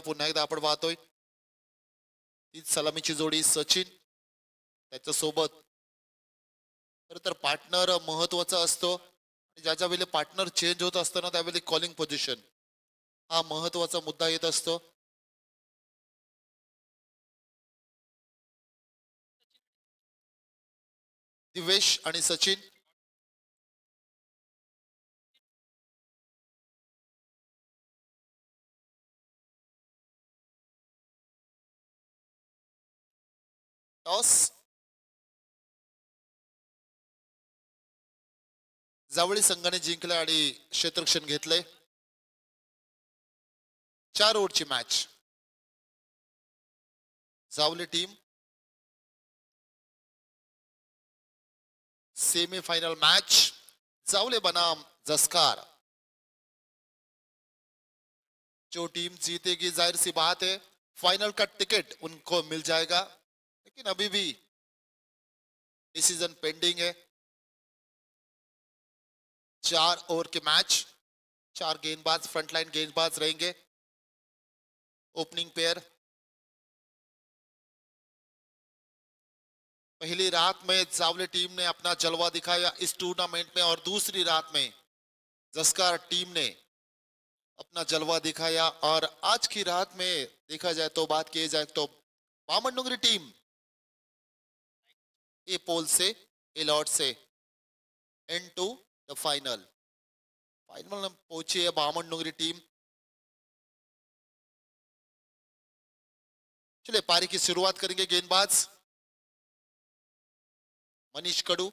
पुन्हा एकदा आपण पाहतोय तीच सलामीची जोडी सचिन त्याच्यासोबत खरं तर पार्टनर महत्वाचा असतो. ज्याच्या वेळी पार्टनर चेंज होत असताना त्यावेळी कॉलिंग पोझिशन हा महत्वाचा मुद्दा येत असतो. दिवेश आणि सचिन टॉस जावळी संघाने जिंकले आणि क्षेत्ररक्षण घेतले. 4 ओव्हरची मॅच. जावली टीम सेमीफाइनल मैच जावले बनाम जस्कार. जो टीम जीतेगी जाहिर सी बात है फाइनल का टिकट उनको मिल जाएगा, लेकिन अभी भी डिसीजन पेंडिंग है. 4 ओवर के मैच, 4 गेंदबाज फ्रंटलाइन गेंदबाज रहेंगे. ओपनिंग पेयर पहली रात में जावले टीम ने अपना जलवा दिखाया इस टूर्नामेंट में और दूसरी रात में जस्कार टीम ने अपना जलवा दिखाया. और आज की रात में देखा जाए तो बात की जाए तो बामनडुंगरी टीम ए पोल से ए लॉट से एंड टू द फाइनल में पहुंची है बामनडुंगरी टीम. चलिए पारी की शुरुआत करेंगे. गेंदबाज मनीष कडू,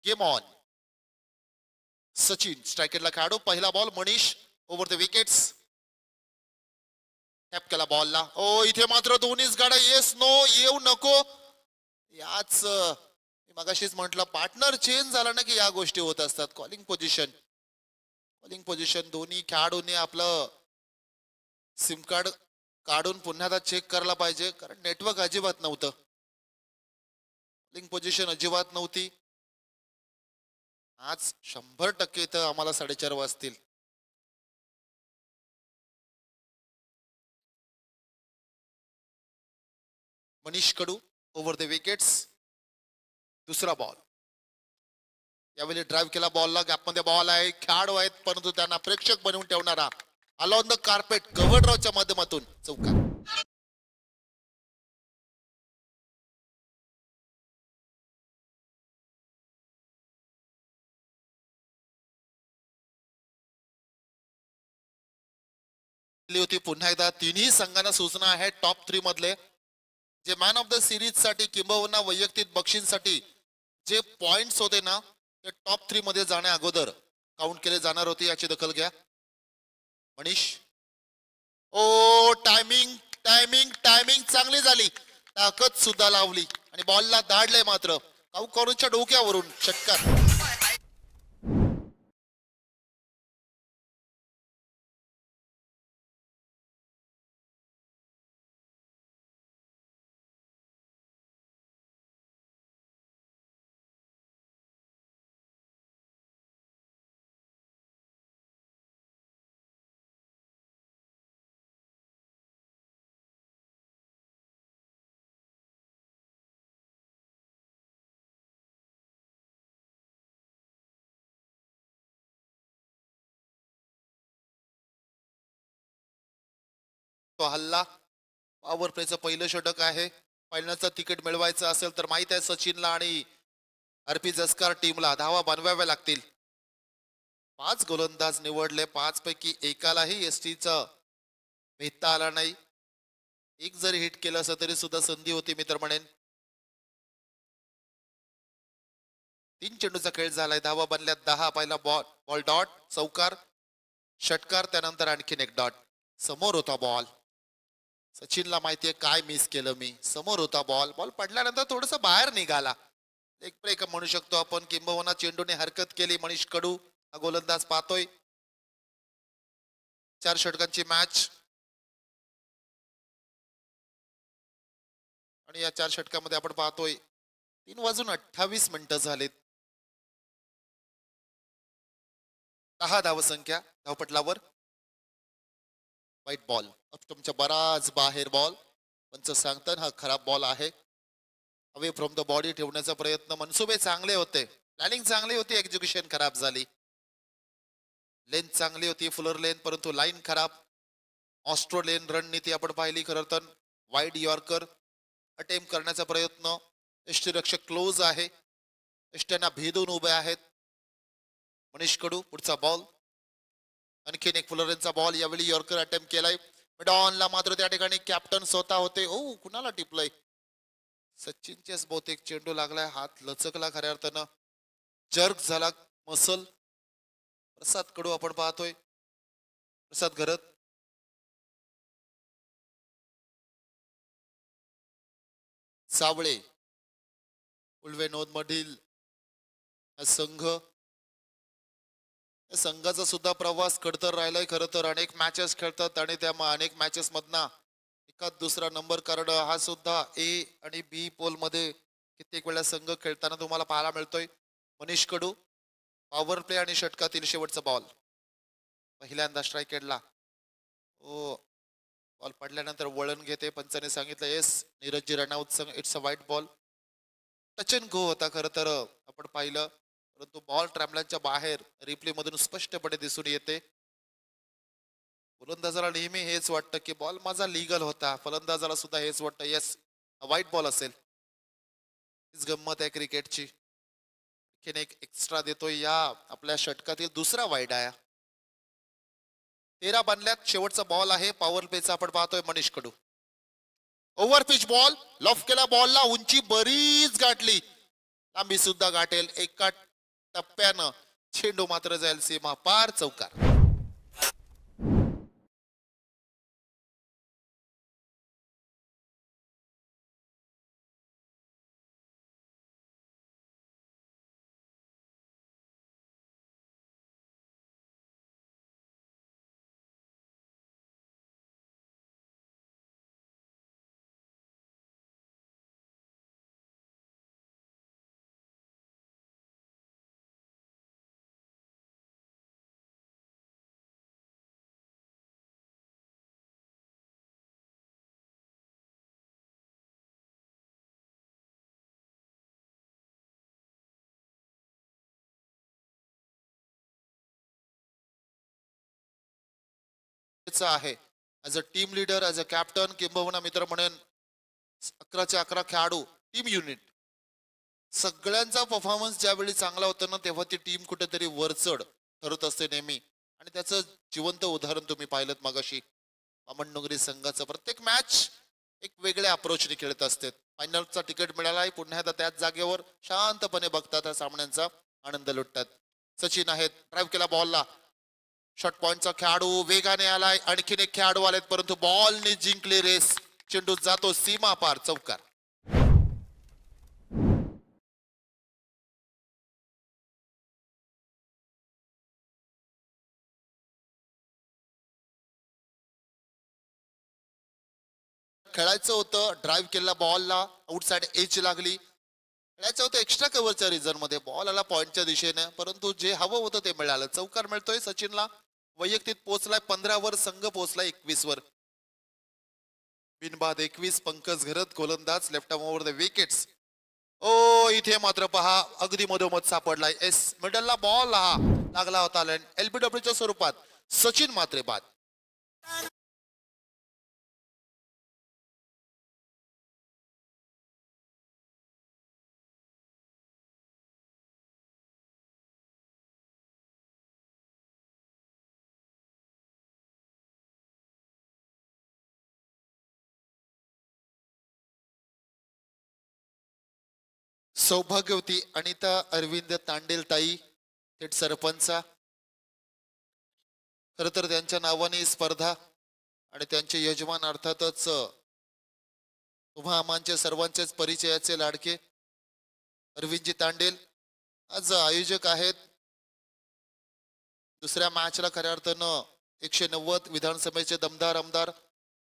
गेम ऑन. सचिन स्ट्रायकरला खेळाडू. पहिला ball Manish over the wickets. Tap केला बॉलला. ओ इथे मात्र दोन्हीच गाड्या येस नो येऊ नको. याच मगाशीच म्हटलं पार्टनर चेंज झाला ना की या गोष्टी होत असतात. कॉलिंग पोझिशन दोन्ही खेळाडूंनी आपलं सिम कार्ड काढून पुन्हा चेक करायला पाहिजे, कारण नेटवर्क अजिबात नव्हतं. कॉलिंग पोझिशन अजिबात नव्हती. आज 100% इथं आम्हाला 4:30 वाजतील. मनीष कडू ओव्हर द विकेट्स. दुसरा बॉल. यावेळी ड्राईव्ह केला बॉलला. गॅपमध्ये बॉल आहे. खेळाडू आहेत परंतु त्यांना प्रेक्षक बनवून ठेवणारा अलॉन द कार्पेट गव्हर्नरच्या माध्यमातून चौकार. होती पुन्हा एकदा तिन्ही संघांना सूचना आहे टॉप 3 मधले जे मॅन ऑफ द सिरीज साठी किंबहुना वैयक्तिक बक्षींसाठी जे पॉइंट्स होते ना ते टॉप 3 मध्ये जाण्या अगोदर काउंट केले जाणार होते. याची दखल घ्या. मनीष ओ टायमिंग टायमिंग टायमिंग चांगली झाली. ताकद सुद्धा लावली आणि बॉलला दाडले मात्र काउकॉर्नच्या डोक्यावरून षटकार. तो हल्ला पॉवर प्लेचं पहिलं षटक आहे. फायनलचं तिकीट मिळवायचं असेल तर माहित आहे सचिनला आणि आरपी जस्कार टीमला धावा बनवाव्या लागतील. 5 गोलंदाज निवडले. 5 पैकी एकालाही एसटीचा भेदता आला नाही. एक जरी हिट केलं असं तरी सुद्धा संधी होती मी तर म्हणेन. 3 चेंडूचा खेळ झालाय. धावा बनल्या 10. पहिला बॉल डॉट चौकार षटकार त्यानंतर आणखीन एक डॉट. समोर होता बॉल. सचिनला माहितीये काय मिस केलं मी. समोर होता बॉल. बॉल पडल्यानंतर थोडस बाहेर निघाला. एक ब्रेक म्हणू शकतो आपण किंबहुना चेंडूने हरकत केली. मनीष कडू हा गोलंदाज पाहतोय. 4 षटकांची मॅच आणि या 4 षटकामध्ये आपण पाहतोय 3:28 झालेत. 10 धावसंख्या धावपटलावर. वाईट बॉल तुमच्या बराच बाहेर बॉल. पंच सांगतात हा खराब बॉल आहे. अवे फ्रॉम द बॉडी ठेवण्याचा प्रयत्न. मनसुबे चांगले होते, प्लॅनिंग चांगली होती, एक्झिक्युशन खराब झाली. लेन चांगली होती फुलर लेन, परंतु लाईन खराब. ऑस्ट्रेलियन रणनीती आपण पाहिली खरं तर. वाईड यॉर्कर अटेम्प्ट करण्याचा प्रयत्न. यष्टीरक्षक क्लोज आहे, यष्ट्यांना भेदून उभे आहेत. मनीष कडू पुढचा बॉल. आणखीन एक फुलरेनचा बॉल. यावेळी यॉर्कर अटेम्प्ट केलाय मिडॉनला, मात्र त्या ठिकाणी कॅप्टन स्वतः होते. ओ कुणाला टिपलंय? सचिनचेच बहुतेक चेंडू लागलाय. हात लचकला खऱ्या अर्थानं, जर्क झाला मसल. प्रसाद कडू आपण पाहतोय, प्रसाद घरत. सावळे उल्वेनोद मधील संघ, संघाचा सुद्धा प्रवास खडतर राहिलाय खरं तर. अनेक मॅचेस खेळतात आणि त्या अनेक मॅचेस मधना एखाद दुसरा नंबर कार्ड हा सुद्धा ए आणि बी पोल मध्ये कित्येक वेळा संघ खेळताना तुम्हाला पाहायला मिळतोय. मनीष कडू पॉवर प्ले आणि षटकातील शेवटचा बॉल. पहिल्यांदा स्ट्राईक खेळला. ओ बॉल पडल्यानंतर वळण घेते. पंचाने सांगितलं येस नीरजजी रनआउट संघ. इट्स अ वाईट बॉल. टच अँड गो होता खरं तर आपण पाहिलं, परंतु बॉल ट्रॅमलांच्या बाहेर रिप्ले मधून स्पष्टपणे दिसून येते. फलंदाजाला नेहमी हेच वाटतं की बॉल माझा लिगल होता. फलंदाजाला सुद्धा हेच वाटतं येस वाईट बॉल असेल. हीच गंमत आहे क्रिकेटची. एक एक्स्ट्रा देतोय या आपल्या षटकातील दुसरा वाईड आहे. 13 बनल्यात. शेवटचा बॉल आहे पॉवर प्लेचा आपण पाहतोय. मनीष कडू ओव्हर पिच बॉल. लॉफ केला बॉलला, उंची बरीच गाठली, लांबी सुद्धा गाठेल. एका टप्प्यानं चेंडू मात्र जाईल सीमा पार. चौकार. आहे as a team leader, as a captain, किंबहुना मित्र म्हणून 11चे 11 खेळाडू टीम युनिट सगळ्यांचा परफॉर्मन्स ज्यावेळी चांगला होता ना, तेव्हा ती टीम कुठेतरी वरचढ ठरत असते नेहमी. आणि त्याचं जिवंत उदाहरण तुम्ही पाहिलं मगाशी. अमननगरी संघाचं प्रत्येक मॅच एक वेगळ्या अप्रोचने खेळत असते. फायनलचा तिकीट मिळालाय, पुन्हा एकदा त्याच जागेवर शांतपणे बघतात, त्या सामन्यांचा आनंद लुटतात. सचिन आहेत, ड्राईव्ह केला बॉलला. शॉर्ट पॉइंटचा खेळाडू वेगाने आलाय. आणखीन एक खेळाडू आलेत, परंतु बॉलने जिंकली रेस. चेंडू जातो सीमा पार. चौकार. खेळायचं होतं, ड्राईव्ह केला बॉलला, आउटसाइड एज लागली. खेळायचं होतं एक्स्ट्रा कव्हरच्या रिझन मध्ये, बॉल आला पॉइंटच्या दिशेने, परंतु जे हवं होतं ते मिळालं. चौकार मिळतोय सचिनला. वैयक्तिक पोहोचलाय 15 वर, संघ पोहोचलाय 21 वर. बिनबाद 21. पंकज घरत गोलंदाज, left arm over the wickets. ओ इथे मात्र पहा अगदी मधोमध सापडलाय. एस मिडलला बॉल हा लागला होता एलबीडब्ल्यूच्या स्वरूपात. सचिन मात्रे बाद. सौभाग्यवती अनिता अरविंद तांडेल ताई, थेट सरपंचा. खर तर त्यांच्या नावाने ही स्पर्धा आणि त्यांचे यजमान अर्थातच तुम्हा आम्हांचे सर्वांचेच परिचयाचे लाडके अरविंदजी तांडेल आज आयोजक आहेत. दुसऱ्या मॅचला खऱ्या अर्थानं 190 विधानसभेचे दमदार आमदार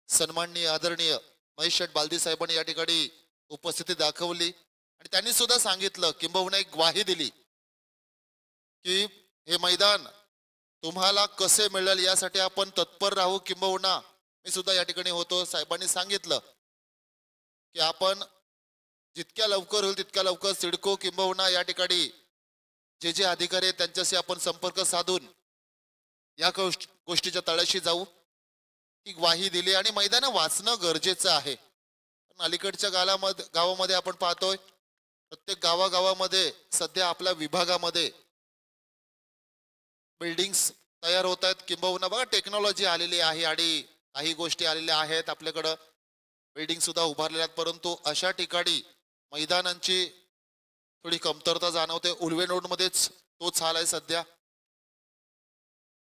सन्माननीय आदरणीय महेश शेठ बालदी साहेबांनी या ठिकाणी उपस्थिती दाखवली. आणि त्यांनी सुद्धा सांगितलं, किंबहुना एक ग्वाही दिली की हे मैदान तुम्हाला कसे मिळेल यासाठी आपण तत्पर राहू. किंबहुना मी सुद्धा या ठिकाणी होतो. साहेबांनी सांगितलं की आपण जितक्या लवकर होईल तितक्या लवकर सिडको किंबहुना या ठिकाणी जे जे अधिकारी आहेत त्यांच्याशी आपण संपर्क साधून या गोष्टीच्या तळाशी जाऊ. ती ग्वाही दिली आणि मैदान वाचणं गरजेचं आहे. पण अलीकडच्या गावामध्ये आपण पाहतोय प्रत्येक गावागावामध्ये सध्या आपल्या विभागामध्ये बिल्डिंग्स तयार होत आहेत. किंबहुना बघा टेक्नॉलॉजी आलेली आहे आणि काही गोष्टी आलेल्या आहेत आपल्याकडं. बिल्डिंग सुद्धा उभारलेल्या आहेत, परंतु अशा ठिकाणी मैदानांची थोडी कमतरता जाणवते. उल्वे रोडमध्येच तोच हाल आहे सध्या.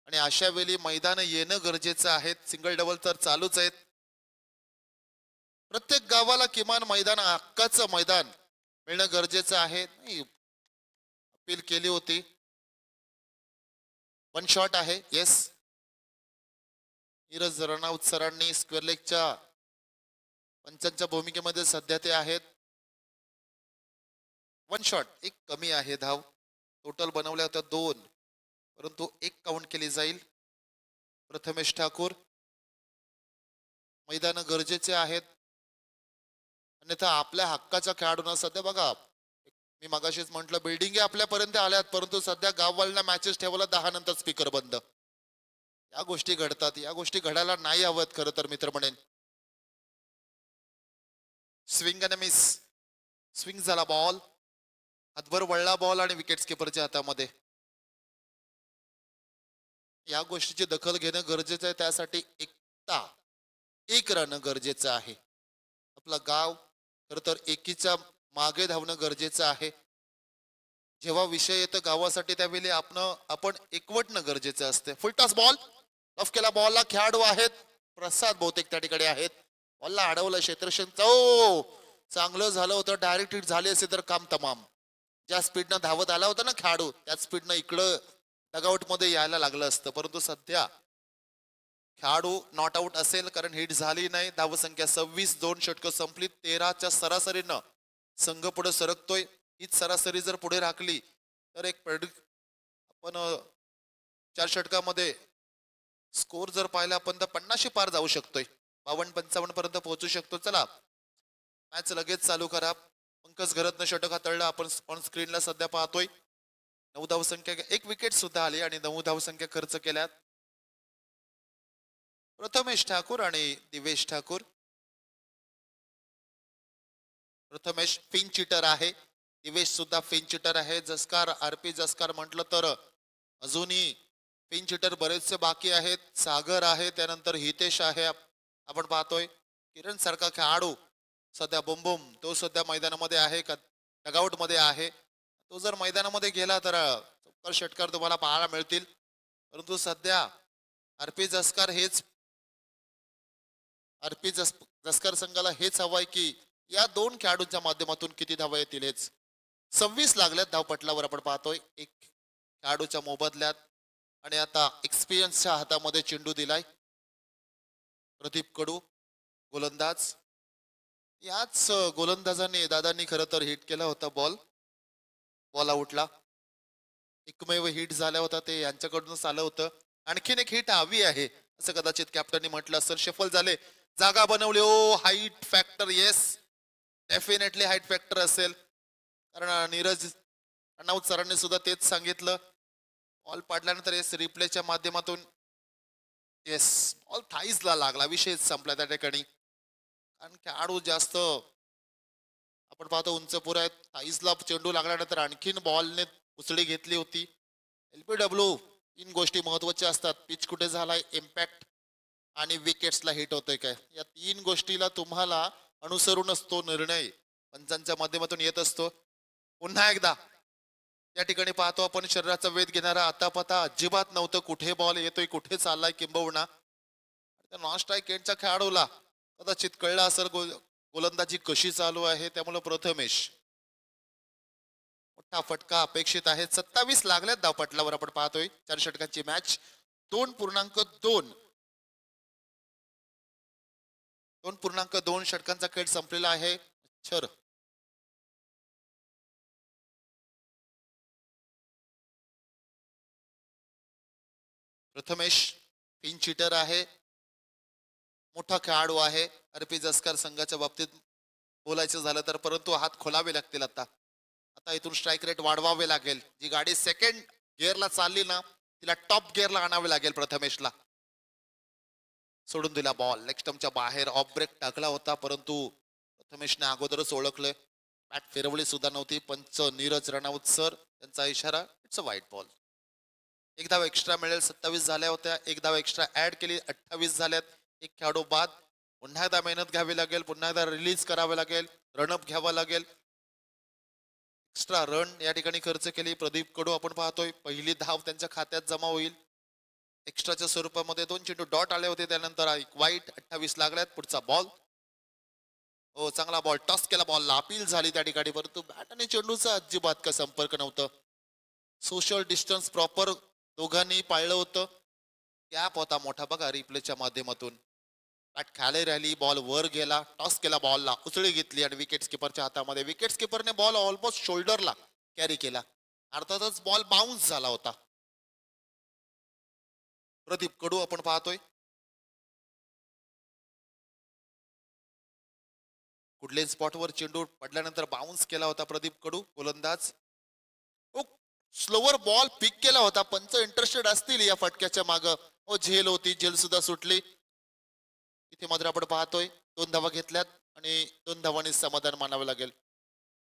आणि अशा वेळी मैदान येणं गरजेचं आहे. सिंगल डबल तर चालूच आहेत. प्रत्येक गावाला किमान मैदान, हक्काचं मैदान मिळणं गरजेचं आहे. अपील केली होती. वन शॉट आहे. येस, नीरज रनआउट सरांनी स्क्वेअर लेगच्या पंचांच्या भूमिकेमध्ये सध्या ते आहेत. वन शॉट, एक कमी आहे धाव. टोटल बनवल्या होत्या 2, परंतु एक काउंट केली जाईल. प्रथमेश ठाकूर, मैदान गरजेचे आहेत अन्यथा आपल्या हक्काच्या खेळाडूंना सध्या बघा, मी मगाशीच म्हटलं बिल्डिंग आपल्यापर्यंत आल्यात, परंतु सध्या गाववाल्यांना मॅचेस ठेवायला 10 नंतर स्पीकर बंद. या गोष्टी घडतात. या गोष्टी घडायला नाही हव्यात खरं तर मित्र म्हणेन. स्विंग आणि मिस. स्विंग झाला बॉल, हातभर वळला बॉल आणि विकेट किपरच्या हातामध्ये. या गोष्टीची दखल घेणं गरजेचं आहे. त्यासाठी एक रन गरजेचं आहे. आपलं गाव खर तर एकीच्या मागे धावणं गरजेचं आहे. जेव्हा विषय येतो गावासाठी त्यावेळी आपण एकवटणं गरजेचं असते. फुलटॉस बॉल, ऑफ केला बॉलला. खेळाडू आहेत प्रसाद बहुतेक त्या ठिकाणी आहेत. बॉलला अडवलं क्षेत्ररक्षण. चांगलं झालं होतं. डायरेक्ट हिट झाली असेल तर काम तमाम. ज्या स्पीडनं धावत आला होता ना खेळाडू, त्याच स्पीडनं इकडं डगआउट मध्ये यायला लागलं असतं. परंतु सध्या खेळाडू नॉट आउट असेल कारण हिट झाली नाही. धावसंख्या 26, 2 षटकं संपली. 13च्या सरासरीनं संघ पुढे सरकतोय. हीच सरासरी जर पुढे राखली तर एक आपण 4 षटकामध्ये स्कोर जर पाहिला आपण तर 50 पार जाऊ शकतोय. 52-55 पर्यंत पोहोचू शकतो. चला मॅच लगेच चालू करा. पंकज घरतनं षटक हाताळलं. आपण ऑन स्क्रीनला सध्या पाहतोय. 9 धावसंख्या, एक विकेट सुद्धा आली आणि 9 धावसंख्या खर्च केल्यात. प्रथमेश ठाकूर आणि दिवेश ठाकूर. प्रथमेश फिन चिटर आहे, दिवेश सुद्धा फिन चिटर आहे. जसकार आरपी जसकार म्हटलं तर अजूनही फिन चिटर बरेचसे बाकी आहेत. सागर आहे, त्यानंतर हितेश आहे. आपण पाहतोय किरण सारखा खेळाडू सध्या बुमबुम तो सध्या मैदानामध्ये आहे का डगआउट मध्ये आहे. तो जर मैदानामध्ये गेला तर चौकार षटकार तुम्हाला पाहायला मिळतील. परंतु सध्या आरपी जसकार संघाला हेच हवंय की या 2 खेळाडूंच्या माध्यमातून किती धावा येतील हेच. 26 लागल्यात धावपटलावर आपण पाहतोय. एक खेळाडूच्या मोबदल्यात आणि आता एक्सपिरियन्सच्या हातामध्ये चेंडू दिलाय. प्रदीप कडू गोलंदाज. याच गोलंदाजाने दादांनी खरं तर हिट केला होता बॉल आउटला. एकमेव हिट झाला होता ते यांच्याकडूनच आलं होतं. आणखीन एक हिट हवी आहे असं कदाचित कॅप्टननी म्हटलं असेल. शफल झाले, जागा बनवली. ओ height factor, yes definitely height factor असेल कारण नीरज रनआउट सरांनी सुद्धा तेच सांगितलं. बॉल पाडल्यानंतर येस रिप्लेच्या माध्यमातून येस बॉल थाईजला लागला. विषय संपला त्या ठिकाणी. कारण खेळाडू जास्त आपण पाहतो उंच पुरा आहेत. थाईजला चेंडू लागल्यानंतर आणखीन बॉलने उचली घेतली होती. LBW 3 गोष्टी महत्वाच्या असतात. पिच कुठे झालाय, इम्पॅक्ट आणि विकेट्सला हिट होतोय काय, या 3 गोष्टीला तुम्हाला अनुसरूनच तो निर्णय पंचांच्या माध्यमातून येत असतो. पुन्हा एकदा या ठिकाणी पाहतो आपण शरीराचा वेध घेणारा आता अजिबात नव्हतं. कुठे बॉल येतोय, कुठे चाललाय किंबहुना नॉन स्ट्राईक एंडच्या खेळाडूला कदाचित कळलं असेल गोलंदाजी कशी चालू आहे. त्यामुळे प्रथमेश मोठा फटका अपेक्षित आहे. 27 लागल्यात धावपटलावर आपण पाहतोय. 4 षटकांची मॅच 2.2 षटकांचा खेळ संपलेला आहे. प्रथमेश पिन चिटर आहे, मोठा खेळाडू आहे आरपी जसकर संघाच्या बाबतीत बोलायचं झालं तर, परंतु हात खोलावे लागतील. आता आता इथून स्ट्राईक रेट वाढवावे लागेल. जी गाडी सेकंड गिअरला चालली ना, तिला टॉप गिअरला आणावे लागेल. प्रथमेशला सोडून दिला बॉल, लेग स्टंपच्या बाहेर ऑफ ब्रेक टाकला होता, परंतु प्रथमेशने अगोदरच ओळखले. बॅट फिरवली सुद्धा नव्हती. पंच नीरज रनआउट सर, त्यांचा इशारा, इट्स अ वाईट बॉल. एक धाव एक्स्ट्रा मिळेल. 27 झाल्या होत्या, एक धाव एक्स्ट्रा ऍड केली, 28 झाल्यात. एक खेळाडू बाद. पुन्हा एकदा मेहनत घ्यावी लागेल, पुन्हा एकदा रिलीज करावे लागेल, रनअप घ्यावा लागेल. एक्स्ट्रा रन या ठिकाणी खर्च केली प्रदीप कडू. आपण पाहतोय पहिली धाव त्यांच्या खात्यात जमा होईल. एक्स्ट्राच्या स्वरूपामध्ये 2 चेंडू डॉट आले होते, त्यानंतर एक वाईट. 28 लागल्यात. पुढचा बॉल, हो चांगला बॉल, टॉस केला बॉलला, अपील झाली त्या ठिकाणी, परंतु बॅट आणि चेंडूचा अजिबात का संपर्क नव्हतं. सोशल डिस्टन्स प्रॉपर दोघांनी पाळलं होतं. गॅप होता मोठा बघा रिप्लेच्या माध्यमातून. बॅट खाली राहिली, बॉल वर गेला, टॉस केला बॉलला, उचळी घेतली आणि विकेट किपरच्या हातामध्ये. विकेट किपरने बॉल ऑलमोस्ट शोल्डरला कॅरी केला. अर्थातच बॉल बाउन्स झाला होता. प्रदीप कडू आपण पाहतोय, कुठल्याही स्पॉटवर चेंडू पडल्यानंतर बाउन्स केला होता प्रदीप कडू गोलंदाज. स्लोवर बॉल पिक केला होता. पंच इंटरेस्टेड असतील या फटक्याच्या माग. हो झेल होती, झेल सुद्धा सुटली. इथे मात्र आपण पाहतोय 2 धावा घेतल्यात आणि 2 धावांनी समाधान मानावं लागेल.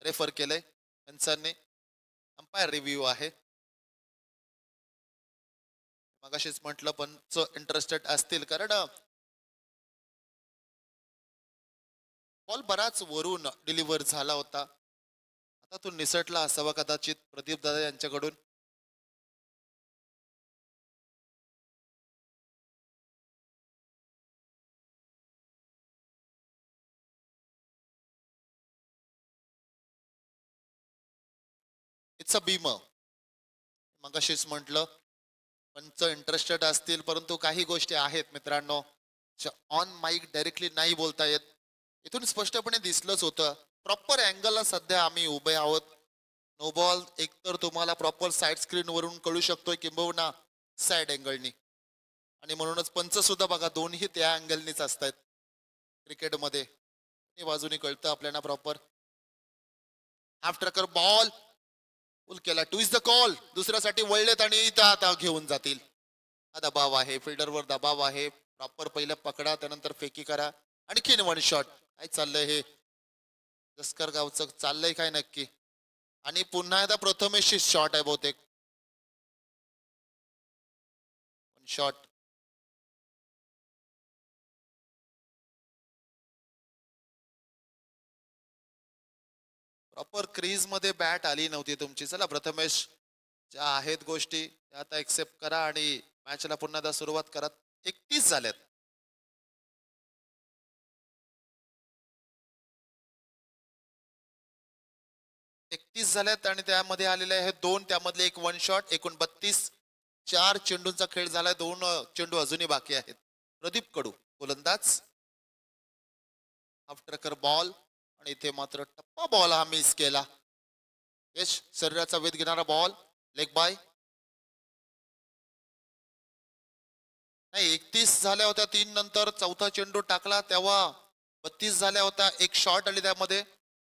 रेफर केलंय पंचांनी. अंपायर रिव्ह्यू आहे. मगाशीच म्हटलं पंच इंटरेस्टेड असतील, कारण बॉल बराच वरून डिलिव्हर झाला होता. आता तो निसटला असावा कदाचित प्रदीप दादा यांच्याकडून. It's a beam. मगाशीच म्हटलं पंच इंटरेस्टेड असतील, परंतु काही गोष्टी आहेत मित्रांनो ऑन माईक डायरेक्टली नाही बोलता येत. इथून स्पष्टपणे दिसलंच होतं. प्रॉपर अँगलला सध्या आम्ही उभे आहोत. नो बॉल एकतर तुम्हाला प्रॉपर साईड स्क्रीन वरून कळू शकतोय, किंबहुना साईड अँगलनी. आणि म्हणूनच पंच सुद्धा बघा दोन्ही त्या अँगलनीच असतात क्रिकेटमध्ये. बाजूनी कळतं आपल्याला proper. Half tracker ball full केला. Two is the call. दुसऱ्यासाठी वळलेत आणि इथं आता घेऊन जातील. हा दबाव आहे, फिल्डरवर दबाव आहे. प्रॉपर पहिलं पकडा, त्यानंतर फेकी करा. आणखीन 1 शॉट. काय चाललंय हे जसकर गावचं, चाललंय काय नक्की? आणि पुन्हा एकदा प्रथमेशची शॉट आहे बहुतेक. 1 शॉट. प्रॉपर क्रीज मध्ये बॅट आली नव्हती तुमची. चला प्रथमेश, ज्या आहेत गोष्टी त्या आता एक्सेप्ट करा आणि मॅचला पुन्हा एकदा सुरुवात करा. 31 झाल्यात. 31 झाल्यात आणि त्यामध्ये आलेले आहे 2, त्यामधले एक 1 शॉट. एकूण 32. 4 चेंडूंचा खेळ झालाय. 2 चेंडू अजूनही बाकी आहेत. प्रदीप कडू गोलंदाज. हाफ ट्रॅकर बॉल आणि इथे मात्र टप्पा बॉल हा मिस केला. यश शरीराचा वेध घेणारा बॉल, लेग बाय. नाही 31 झाल्या होत्या 3 नंतर. चौथा चेंडू टाकला तेव्हा 32 झाल्या होत्या. एक शॉट आली त्यामध्ये.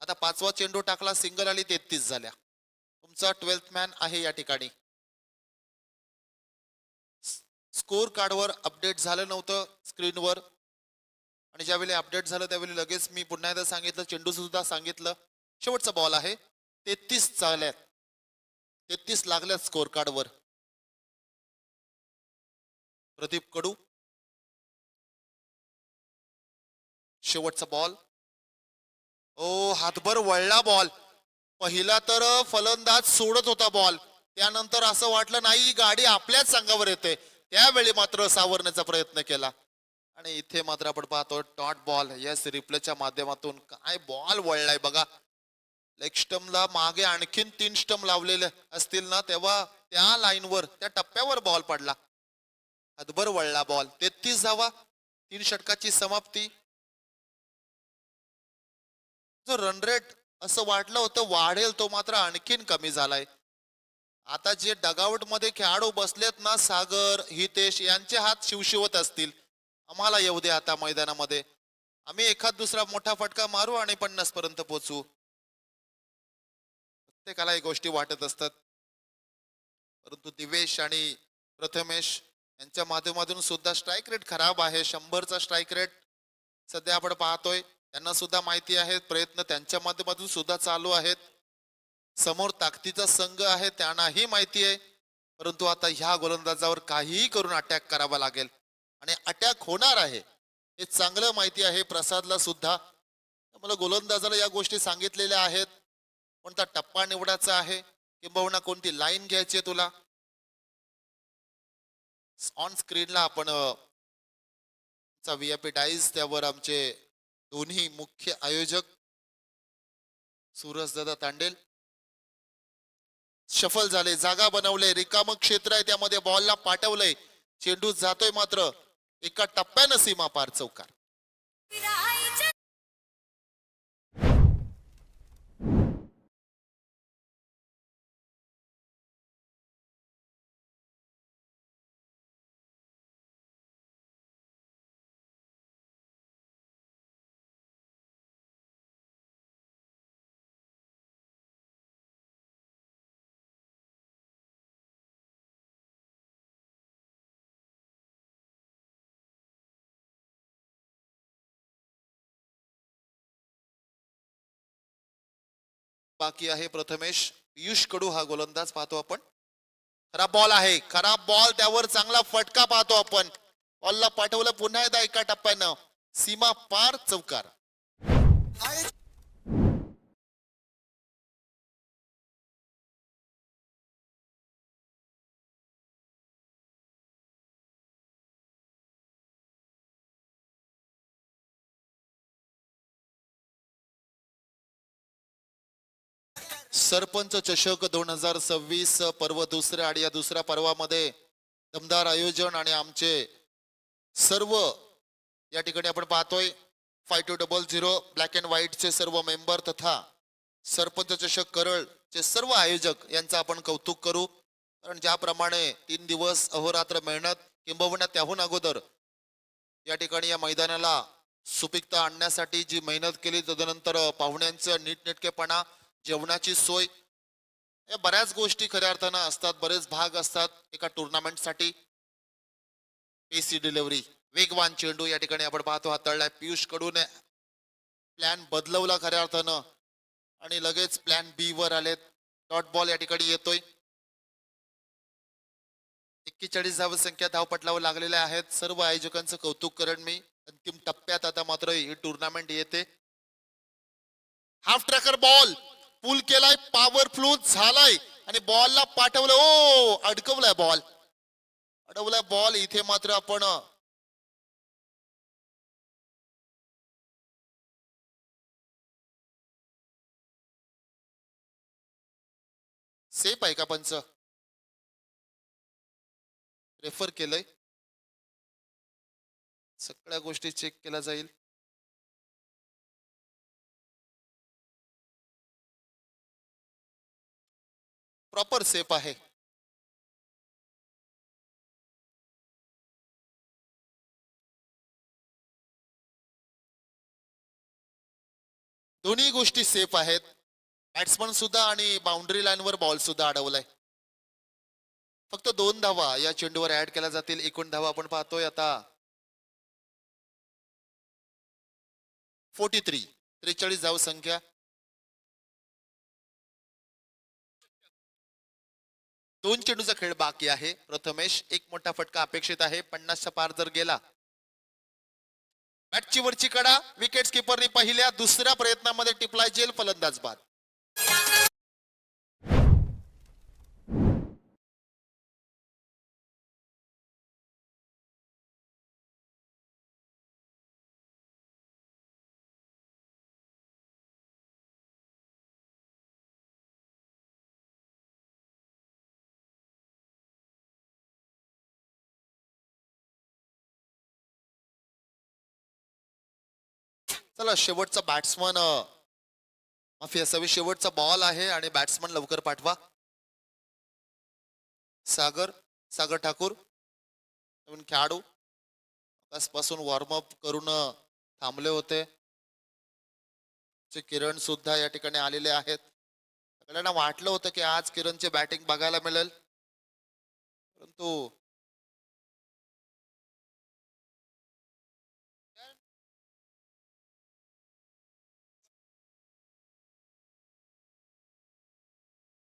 आता 5वा चेंडू टाकला, सिंगल आली, 33 झाल्या. तुमचा 12th मॅन आहे या ठिकाणी. स्कोर कार्डवर अपडेट झालं नव्हतं स्क्रीनवर, आणि ज्यावेळी अपडेट झालं त्यावेळी लगेच मी पुन्हा एकदा सांगितलं, चेंडू सुद्धा सांगितलं. शेवटचा बॉल आहे. 33 चालल्यात. 33 लागल्यात स्कोर कार्डवर. प्रदीप कडू. शेवटचा बॉल. ओ हातभर वळला बॉल. पहिला तर फलंदाज सोडत होता बॉल, त्यानंतर असं वाटलं नाही गाडी आपल्याच संघावर येते, त्यावेळी मात्र सावरण्याचा प्रयत्न केला. आणि इथे मात्र आपण पाहतो डॉट बॉल. यस, रिप्लेच्या माध्यमातून काय बॉल वळलाय बघा. लेग स्टंपला मागे आणखीन 3 स्टंप लावलेले असतील ना, तेव्हा त्या लाईनवर, त्या टप्प्यावर बॉल पडला. हातभर वळला बॉल. 33 धावा, 3 षटकाची समाप्ती. जो रन रेट असं वाटलं होतं वाढेल, तो मात्र आणखीन कमी झालाय. आता जे डगआउट मध्ये खेळाडू बसलेत ना, सागर हितेश यांचे हात शिवशिवत असतील. आम्हाला येऊ दे आता मैदानामध्ये, आम्ही एखाद दुसरा मोठा फटका मारू आणि 50 पर्यंत पोहोचू. प्रत्येकाला ही गोष्टी वाटत असतात, परंतु दिवेश आणि प्रथमेश यांच्या माध्यमातून सुद्धा स्ट्राईक रेट खराब आहे. 100चा स्ट्राईक रेट सध्या आपण पाहतोय. त्यांना सुद्धा माहिती आहे, प्रयत्न त्यांच्या माध्यमातून सुद्धा चालू आहेत. समोर ताकदीचा संघ आहे, त्यांनाही माहिती आहे, परंतु आता ह्या गोलंदाजावर काहीही करून अटॅक करावा लागेल आणि अटॅक होणार आहे हे चांगलं माहिती आहे प्रसादला सुद्धा. मला गोलंदाजाला या गोष्टी सांगितलेल्या आहेत, कोणता टप्पा निवडायचा आहे किंबहुना कोणती लाईन घ्यायची आहे तुला. ऑन स्क्रीनला आपण व्हीआयपी डाईज, त्यावर आमचे दोन्ही मुख्य आयोजक सूरजदादा तांडेल शफल झाले, जागा बनवले, रिकाम क्षेत्र आहे त्यामध्ये बॉलला पाठवलंय, चेंडू जातोय मात्र एका टप्प्यानं सीमा पार चौकार. बाकी आहे प्रथमेश. पियुष कडू हा गोलंदाज पाहतो आपण. खराब बॉल आहे, खराब बॉल, त्यावर चांगला फटका पाहतो आपण. बॉलला पाठवलं पुन्हा एकदा एका टप्प्यानं सीमा पार चौकार. सरपंच चषक 2026 पर्व दुसऱ्या, आणि या दुसऱ्या पर्वामध्ये दमदार आयोजन आणि आमचे सर्व या ठिकाणी आपण पाहतोय 5200 ब्लॅक अँड व्हाईट चे सर्व मेंबर तथा सरपंच चषक करळ चे सर्व आयोजक यांचा आपण कौतुक करू. कारण ज्याप्रमाणे 3 दिवस अहोरात्र मेहनत किंबहुना त्याहून अगोदर या ठिकाणी या मैदानाला सुपीकता आणण्यासाठी जी मेहनत केली, तदनंतर पाहुण्यांचं नीटनेटकेपणा, जेवणाची सोय, या बऱ्याच गोष्टी खऱ्या अर्थानं असतात, बरेच भाग असतात एका टुर्नामेंटसाठी. पेसी डिलिव्हरी, वेगवान चेंडू या ठिकाणी आपण पाहतो हाताळलाय पियुष कडून. प्लॅन बदलवला खऱ्या अर्थानं आणि लगेच प्लॅन बी वर आलेत. डॉट बॉल या ठिकाणी येतोय. 41 धावसंख्या धावपटलावर लागलेल्या आहेत. सर्व आयोजकांचं कौतुक करेन मी. अंतिम टप्प्यात आता मात्र ही टुर्नामेंट येते. हाफ ट्रॅकर बॉल पुल केलाय, पॉवर फ्लू झालाय आणि बॉलला पाठवलं. ओ अडकवलाय बॉल, अडवलाय बॉल. इथे मात्र आपण सेफ आहे का पंच, रेफर केलंय, सगळ्या गोष्टी चेक केल्या जाईल. प्रॉपर सेफ आहे. दोन्ही गोष्टी सेफ आहेत. बॅट्समन सुद्धा आणि बाउंड्री लाईन वर बॉल सुद्धा अडवलाय. फक्त 2 धावा या चेंडूवर ऍड केल्या जातील. एकूण धावा आपण पाहतोय आता 43 धाव संख्या. दोन चेंडूचा खेळ बाकी आहे. प्रथमेश, एक मोठा फटका अपेक्षित आहे. 50च्या पार जर गेला, बॅटची वरची कडा, विकेट किपरनी पहिल्या दुसऱ्या प्रयत्नामध्ये टिपलाय जेल, फलंदाज बाद. चला शेवटचा बॅट्समन माफी असावी, शेवटचा बॉल आहे आणि बॅट्समन लवकर पाठवा. सागर सागर ठाकूर नवीन खेळाडू आजपासून वॉर्मअप करून थांबले होते. किरण सुद्धा या ठिकाणी आलेले आहेत. सगळ्यांना वाटलं होतं की आज किरणचे बॅटिंग बघायला मिळेल, परंतु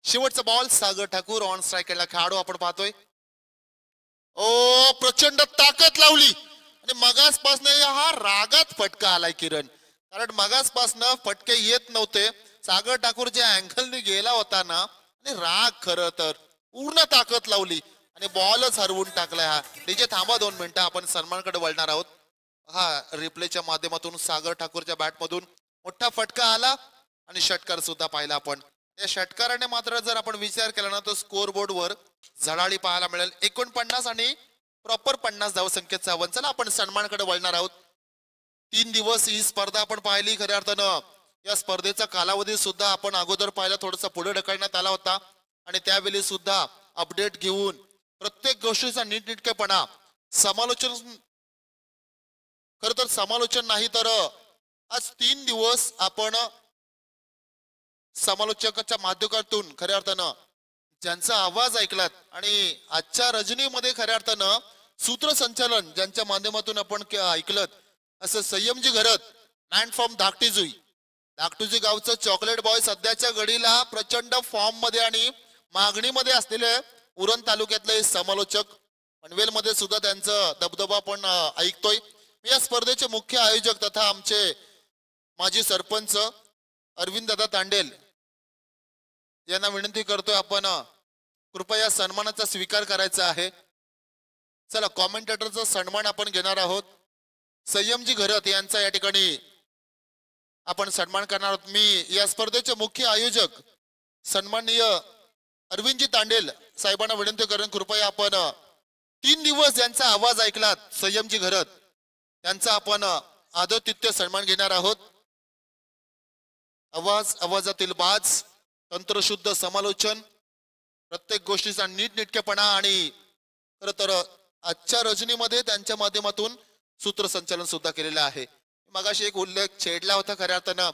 शेवटचा बॉल सागर ठाकूर ऑन स्ट्राईकला खेळाडू आपण पाहतोय. ओ प्रचंड ताकद लावली आणि मगासपासून हा रागात फटका आलाय किरण, कारण मगासपासून फटके येत नव्हते. सागर ठाकूर ज्या अँगलने गेला होता ना, आणि राग खरं तर पूर्ण ताकद लावली आणि बॉलच हरवून टाकलाय. हा डीजे थांबा 2 मिनिटं, आपण सन्मानकडे वळणार आहोत. हा रिप्लेच्या माध्यमातून सागर ठाकूरच्या बॅट मधून मोठा फटका आला आणि षटकार सुद्धा पाहिला आपण. या षटकाराने मात्र जर आपण विचार केला ना, तर स्कोर बोर्ड वर झळाळी पाहायला मिळेल. 49 आणि प्रॉपर 50 धावसंख्येचा आव्हान. चला आपण सन्मानकडे वळणार आहोत. 3 दिवस ही स्पर्धा आपण पाहिली. खऱ्या अर्थानं या स्पर्धेचा कालावधी सुद्धा आपण अगोदर पाहिला, थोडासा पुढे ढकलण्यात आला होता आणि त्यावेळी सुद्धा अपडेट घेऊन प्रत्येक गोष्टीचा नीटनेटकेपणा समालोचन, खर तर समालोचन नाही तर आज 3 दिवस आपण समालोचकाच्या माध्यमातून खऱ्या अर्थानं ज्यांचा आवाज ऐकलात आणि आजच्या रजनीमध्ये खऱ्या अर्थानं सूत्रसंचालन ज्यांच्या माध्यमातून आपण ऐकलं, असं संयमजी घरत, मॅन फ्रॉम धाकटीजुई, धाकटीजुई गावचं चॉकलेट बॉय, सध्याच्या घडीला प्रचंड फॉर्म मध्ये आणि मागणीमध्ये असलेले उरण तालुक्यातले समालोचक. पनवेल मध्ये सुद्धा त्यांचा दबदबा आपण ऐकतोय. मी या स्पर्धेचे मुख्य आयोजक तथा आमचे माजी सरपंच अरविंद दादा तांडेल यांना विनंती करतोय, आपण कृपया सन्मानाचा स्वीकार करायचा आहे. चला कॉमेंटेटरचा सन्मान आपण घेणार आहोत. संयमजी घरत यांचा या ठिकाणी आपण सन्मान करणार आहोत. मी या स्पर्धेचे मुख्य आयोजक सन्माननीय अरविंदजी तांडेल साहेबांना विनंती करून कृपया आपण 3 दिवस ज्यांचा आवाज ऐकलात संयमजी घरत त्यांचा आपण आदरातिथ्य सन्मान घेणार आहोत. आवाजातील बाज, तंत्रशुद्ध समालोचन, प्रत्येक गोष्टीचा नीटनेटकेपणा आणि खर तर आजच्या रजनीमध्ये त्यांच्या माध्यमातून सूत्रसंचालन सुद्धा केलेलं आहे. मगाशी एक उल्लेख छेडला होता, खऱ्या अर्थानं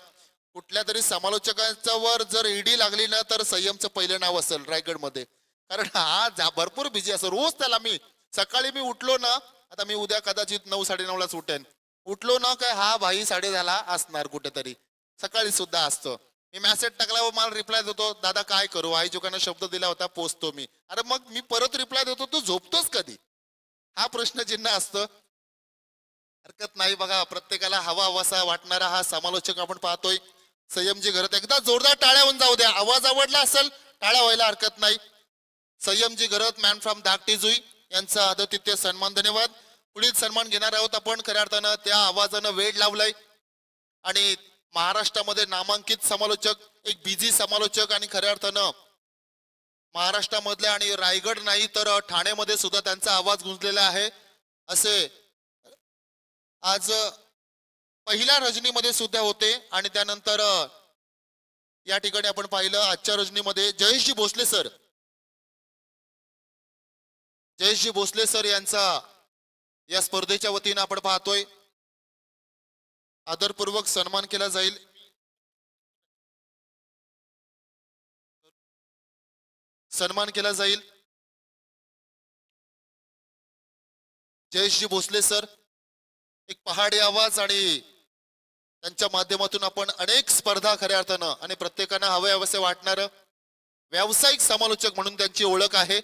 कुठल्या तरी समालोचकांच्या वर जर ईडी लागली ना, तर संयमचं पहिलं नाव असेल रायगडमध्ये, कारण हा भरपूर बिझी असतो. रोज त्याला मी सकाळी मी उठलो ना, आता मी उद्या कदाचित 9-9:30 उठेन, उठलो ना काय हा भाई 10:30 असणार कुठेतरी, सकाळी सुद्धा असतो. मी मेसेज टाकल्यावर मला रिप्लाय देतो, दादा काय करू, आई जोकांना शब्द दिला होता पोचतो मी. अरे मग मी परत रिप्लाय देतो, तू झोपतोस कधी, हा प्रश्नचिन्ह असतं. हरकत नाही बघा, प्रत्येकाला हवा हवासा वाटणारा हा समालोचक आपण पाहतोय संयमजी घरत. एकदा जोरदार टाळ्या होऊन जाऊ द्या, आवाज आवडला असेल टाळ्या व्हायला हरकत नाही. संयमजी घरत, मॅन फ्रॉम धाकटीजुई यांचा आदरातिथ्य सन्मान. धन्यवाद. पुढील सन्मान घेणार आहोत आपण. खऱ्या अर्थानं त्या आवाजानं वेळ लावलाय आणि महाराष्ट्रामध्ये नामांकित समालोचक, एक बिझी समालोचक आणि खऱ्या अर्थानं महाराष्ट्रामधल्या आणि रायगड नाही तर ठाण्यामध्ये सुद्धा त्यांचा आवाज गुंजलेला आहे. असे आज पहिल्या रजनीमध्ये सुद्धा होते आणि त्यानंतर या ठिकाणी आपण पाहिलं आजच्या रजनीमध्ये जयेशजी भोसले सर, जयेशजी भोसले सर यांचा या स्पर्धेच्या वतीनं आपण पाहतोय आदरपूर्वक सन्मान केला जाईल. सन्मान केला जाईल. जयेशजी भोसले सर, एक पहाडी आवाज आणि त्यांच्या माध्यमातून आपण अनेक स्पर्धा खऱ्या अर्थानं आणि प्रत्येकानं हवे हवेसे वाटणार व्यावसायिक समालोचक म्हणून त्यांची ओळख आहे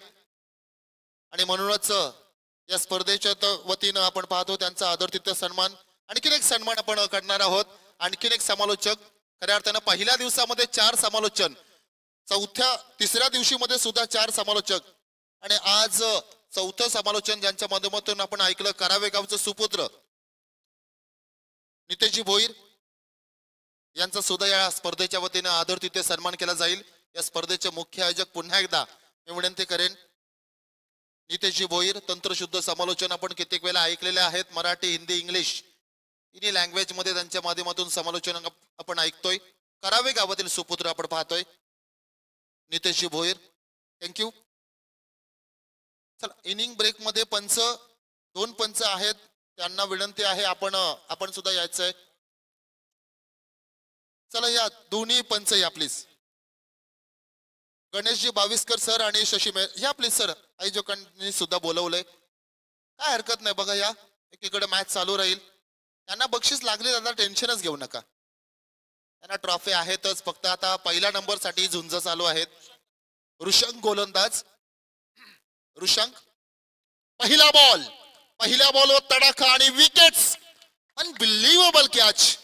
आणि म्हणूनच या स्पर्धेच्या वतीनं आपण पाहतो त्यांचा आदरातिथ्य सन्मान. आणखीन एक सन्मान आपण करणार आहोत. आणखीन एक समालोचक, खऱ्या अर्थानं पहिल्या दिवसामध्ये 4 समालोचन, तिसऱ्या दिवशी मध्ये सुद्धा 4 समालोचक आणि आज चौथं समालोचन ज्यांच्या माध्यमातून आपण ऐकलं, करावे गावचं सुपुत्र नितेशजी भोईर यांचा सुद्धा या स्पर्धेच्या वतीनं आदरातिथ्य सन्मान केला जाईल. या स्पर्धेचे मुख्य आयोजक पुन्हा एकदा मी विनंती करेन, नितेशजी भोईर. तंत्रशुद्ध समालोचन आपण कित्येक वेळा ऐकलेले आहेत, मराठी, हिंदी, इंग्लिश तिन्ही लँग्वेज मध्ये त्यांच्या माध्यमातून समालोचन आपण ऐकतोय. करावे गावातील सुपुत्र आपण पाहतोय नितेशजी भोईर. थँक्यू. चला इनिंग ब्रेक मध्ये पंच 2 पंच आहेत, त्यांना विनंती आहे आपण सुद्धा यायचंय. चला या दोन्ही पंच या प्लीज. गणेशजी बाविस्कर सर आणि शशी मेहर या प्लीज सर. आयोजकांनी सुद्धा बोलवलंय, काय हरकत नाही. बघा या एकीकडे मॅच चालू राहील, त्यांना बक्षीस लागले, त्यांना टेन्शनच घेऊ नका, त्यांना ट्रॉफी आहेतच. फक्त आता पहिल्या नंबर साठी झुंज चालू आहेत. ऋषंक गोलंदाज. ऋषंक पहिल्या बॉलवर तडाखा आणि विकेट्स. Unbelievable catch.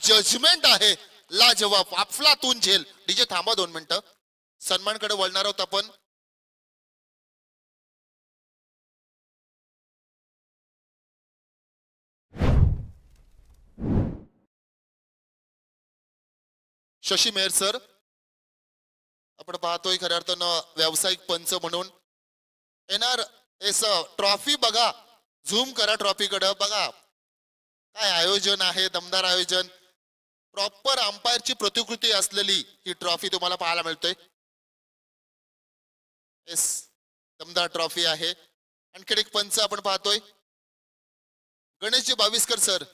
जजमेंट आहे लाजवाब, अफलातून झेल. डीजे थांबा 2 मिनिटं, सन्मानकडे वळणार आहोत आपण. शशी मेहर सर, आपण पाहतोय खऱ्या अर्थानं व्यावसायिक पंच म्हणून येणार. ट्रॉफी बघा, झूम करा ट्रॉफीकडे, बघा काय आयोजन आहे, दमदार आयोजन. प्रॉपर अंपायरची प्रतिकृती असलेली ही ट्रॉफी तुम्हाला पाहायला मिळते. दमदार ट्रॉफी आहे. आणखी एक पंच आपण पाहतोय, गणेशजी बाविस्कर सर.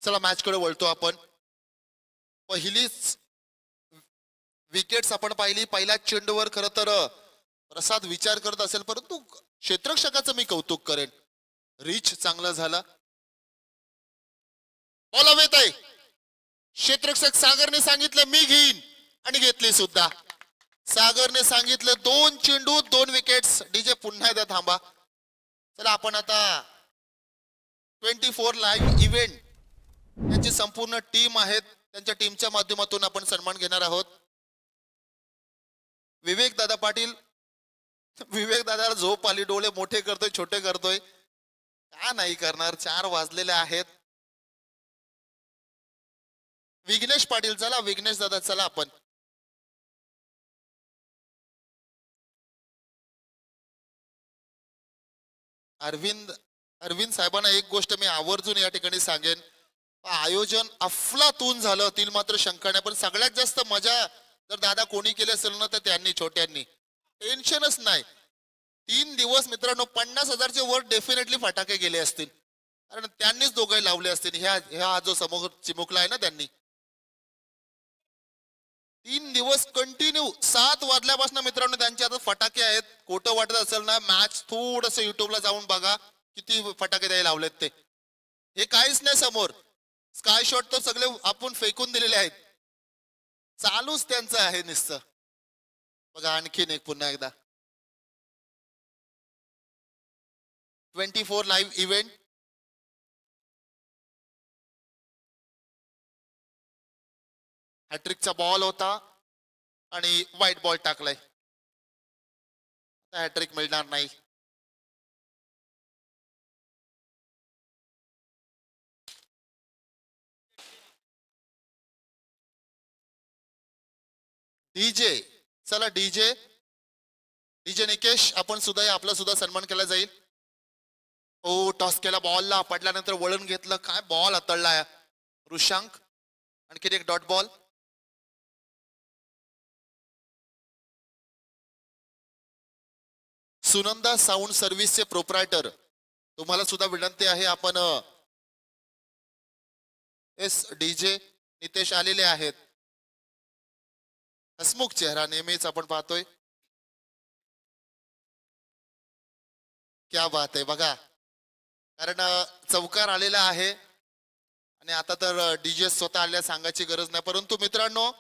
चला मॅच कडे वळतो आपण. पहिलीच विकेट्स आपण पाहिली. पहिल्या चेंडूवर खर तर प्रसाद विचार करत असेल, परंतु क्षेत्ररक्षकाचं मी कौतुक करेन, रीच चांगला झाला. बॉल हवेत आहे. क्षेत्ररक्षक सागरने सांगितलं मी घेईन, आणि घेतली सुद्धा. सागरने सांगितलं 2 चेंडू 2 विकेट्स. डीजे पुन्हा एकदा थांबा. चला आपण आता 24 लाईव्ह इव्हेंट यांची संपूर्ण टीम आहेत, त्यांच्या टीमच्या माध्यमातून आपण सन्मान घेणार आहोत. विवेक दादा पाटील. विवेक दादाला झोप आली, डोळे मोठे करतोय, छोटे करतोय, का नाही करणार, 4 वाजलेले आहेत. विघ्नेश पाटील, चला विघ्नेश दादा चला आपण. अरविंद साहेबांना एक गोष्ट मी आवर्जून या ठिकाणी सांगेन, आयोजन अफलातून झालं, तील मात्र शंका नाही. पण सगळ्यात जास्त मजा जर दादा कोणी केली असेल ना तर त्यांनी, छोट्यांनी. टेन्शनच नाही. 3 दिवस मित्रांनो 50,000चे वर डेफिनेटली फटाके गेले असतील, कारण त्यांनीच दोघे लावले असतील. ह्या जो समोर चिमुकला आहे ना त्यांनी. 3 दिवस कंटिन्यू 7 वाजल्यापासून मित्रांनो त्यांचे आता फटाके आहेत. खोटं वाटत असेल ना, मॅच थोडस युट्यूबला जाऊन बघा किती फटाके द्यायला लावलेत ते. हे काहीच नाही समोर. स्काय शॉट तर सगळे आपण फेकून दिलेले आहेत, चालूच त्यांचं आहे नुसतं. बघा आणखीन एक पुन्हा एकदा 24 लाईव्ह इव्हेंट. हॅट्रिकचा बॉल होता आणि व्हाईट बॉल टाकलाय. हॅट्रिक मिळणार नाही. डीजे, चला डीजे निकेश आपण सुद्धा आपला सुद्धा सन्मान केला जाईल. ओ टॉस केला, बॉलला पडल्यानंतर वळण घेतलं, काय बॉल हाताळला ऋषांक. आणखी एक डॉट बॉल. सुनंदा साऊंड सर्व्हिसचे प्रोप्रायटर, तुम्हाला सुद्धा विनंती आहे, आपण डीजे नितेश आलेले आहेत. हसमुख चेहरा नेहमीच आपण पाहतोय. क्या बात आहे बघा, कारण चौकार आलेला आहे आणि आता तर डीजे स्वतः आलेल्या सांगायची गरज नाही. परंतु मित्रांनो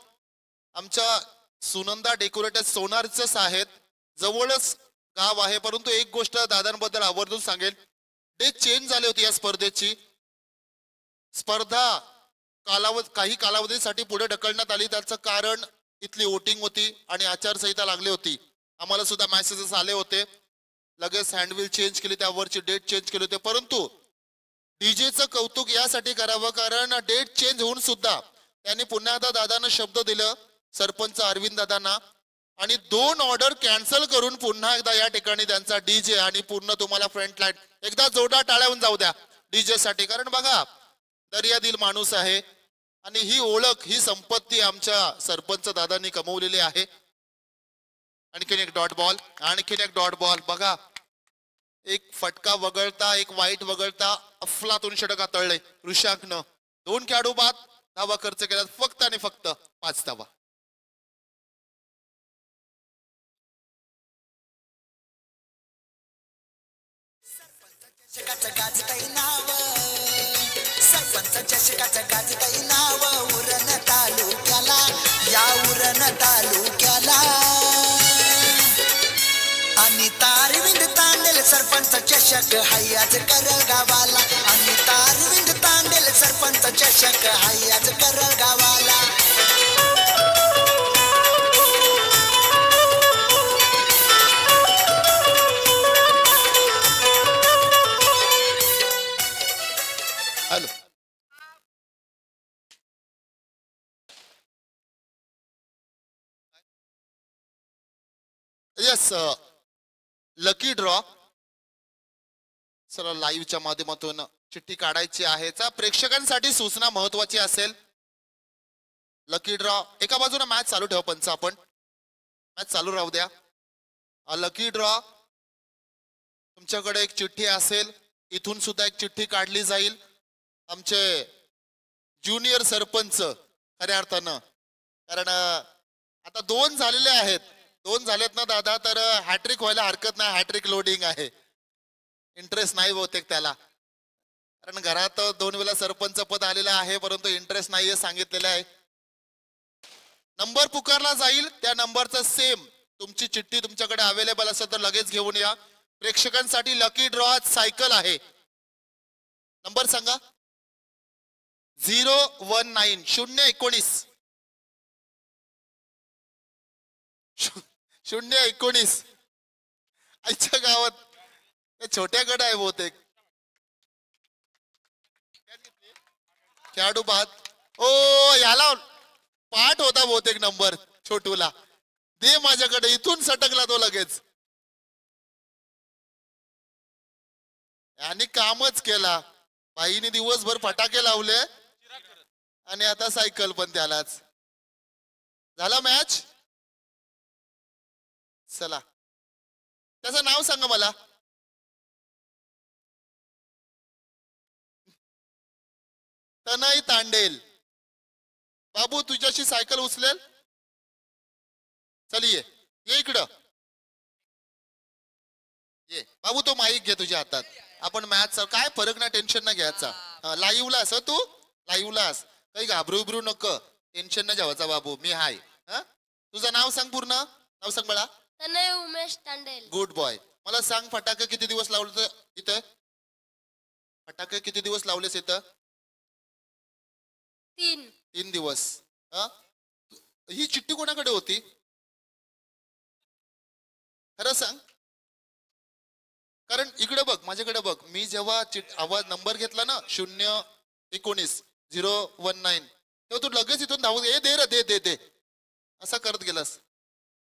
आमच्या सुनंदा डेकोरेटर्स सोनारच आहेत, जवळच गाव आहे. परंतु एक गोष्ट दादांबद्दल आवर्जून सांगेल, डेट चेंज झाली होती या स्पर्धेची. स्पर्धा काही कालावधीसाठी पुढे ढकलण्यात आली. त्याचं कारण इथली वोटिंग होती आणि आचारसंहिता लागली होती. आम्हाला सुद्धा मेसेजेस आले होते, लगेच हँडविल चेंज केली, त्यावरची डेट चेंज केली होती. परंतु डीजेचं कौतुक यासाठी करावं कारण डेट चेंज होऊन सुद्धा त्यांनी पुन्हा एकदा दादांना शब्द दिलं, सरपंच अरविंद दादांना, आणि 2 ऑर्डर कॅन्सल करून पुन्हा एकदा या ठिकाणी त्यांचा डीजे आणि पूर्ण तुम्हाला फ्रंट लाईन एकदा जोरदार टाळ्यावून जाऊ द्या डीजे साठी. कारण बघा दर्यादिल माणूस आहे आणि ही ओळख ही संपत्ती आमच्या सरपंच दादांनी कमवलेली आहे. आणखीन एक डॉट बॉल, आणखीन एक डॉट बॉल. बघा एक फटका वगळता एक वाईट वगळता अफलातून षटक हाताळले ऋषांकनं. 2 खेळाडू बाद, धावा खर्च केला फक्त आणि फक्त 5 धावा. चषकाचं गाजतय नाव, सरपंच चषकाचं गाजतय नाव, उरण तालुक्याला, या उरण तालुक्याला. आणि तारविंद तांडेल सरपंच चषक हायाच करळ गावाला, आणि तारविंद तांडेल सरपंच चषक हायाच करळ गावाला. Hello yes lucky draw sir लाईव्हच्या माध्यमातून चिठ्ठी काढायची आहे. प्रेक्षकांसाठी सूचना महत्वाची असेल. लकी ड्रॉ एका बाजूने मॅच चालू ठेवा पंच, आपण मॅच चालू राहू द्या. लकी ड्रॉ तुमच्याकडे एक चिठ्ठी असेल, इथून सुद्धा एक चिठ्ठी काढली जाईल. आमचे ज्युनियर सरपंच खऱ्या अर्थानं, कारण आता 2 झालेले आहेत, 2 झालेत ना दादा, तर हॅट्रिक व्हायला हरकत नाही. हॅट्रिक लोडिंग आहे, इंटरेस्ट नाही बहुतेक त्याला, कारण घरात 2 वेळा सरपंच पद आलेलं आहे परंतु इंटरेस्ट नाहीये सांगितलेलं आहे. नंबर पुकारला जाईल, त्या नंबरचा सेम तुमची चिठ्ठी तुमच्याकडे अवेलेबल असेल तर लगेच घेऊन या. प्रेक्षकांसाठी लकी ड्रॉ सायकल आहे. नंबर सांगा. 019 019 019. आईच्या गावात छोट्याकडे आहे बहुतेक. खेळाडू बाद. ओ याला पाठ होता बहुतेक नंबर छोटूला. दे माझ्याकडे, इथून सटकला तो लगेच. आणि कामच केला. बाईने दिवसभर फटाके लावले आणि आता सायकल पण त्यालाच. झाला मॅच. चला त्याचं नाव सांगा मला. तनय तांडेल. बाबू तुझ्याशी सायकल उचलेल. चल ये इकडं ये बाबू. तो माईक घे तुझ्या हातात. आपण मॅच काय फरक नाही, टेन्शन नाही घ्यायचा. लाईव्हला अस तू लाईव्हलास, काही घाबरू बिबरू नको, टेन्शन नाही घ्यायचा बाबू, मी हाय. तुझं नाव सांग, पूर्ण नाव सांग मला. तनय उमेश तांडेल. Good boy. मला सांग फटाके किती दिवस लावले इथं. फटाके किती दिवस लावलेस इथं. 3 दिवस. ही चिठ्ठी कोणाकडे होती खरं सांग. कारण इकडे बघ, माझ्याकडे बघ, मी जेव्हा आवाज नंबर घेतला ना 019 019, तेव्हा तू लगेच इथून धावून ए दे रे दे दे दे असं करत गेलास.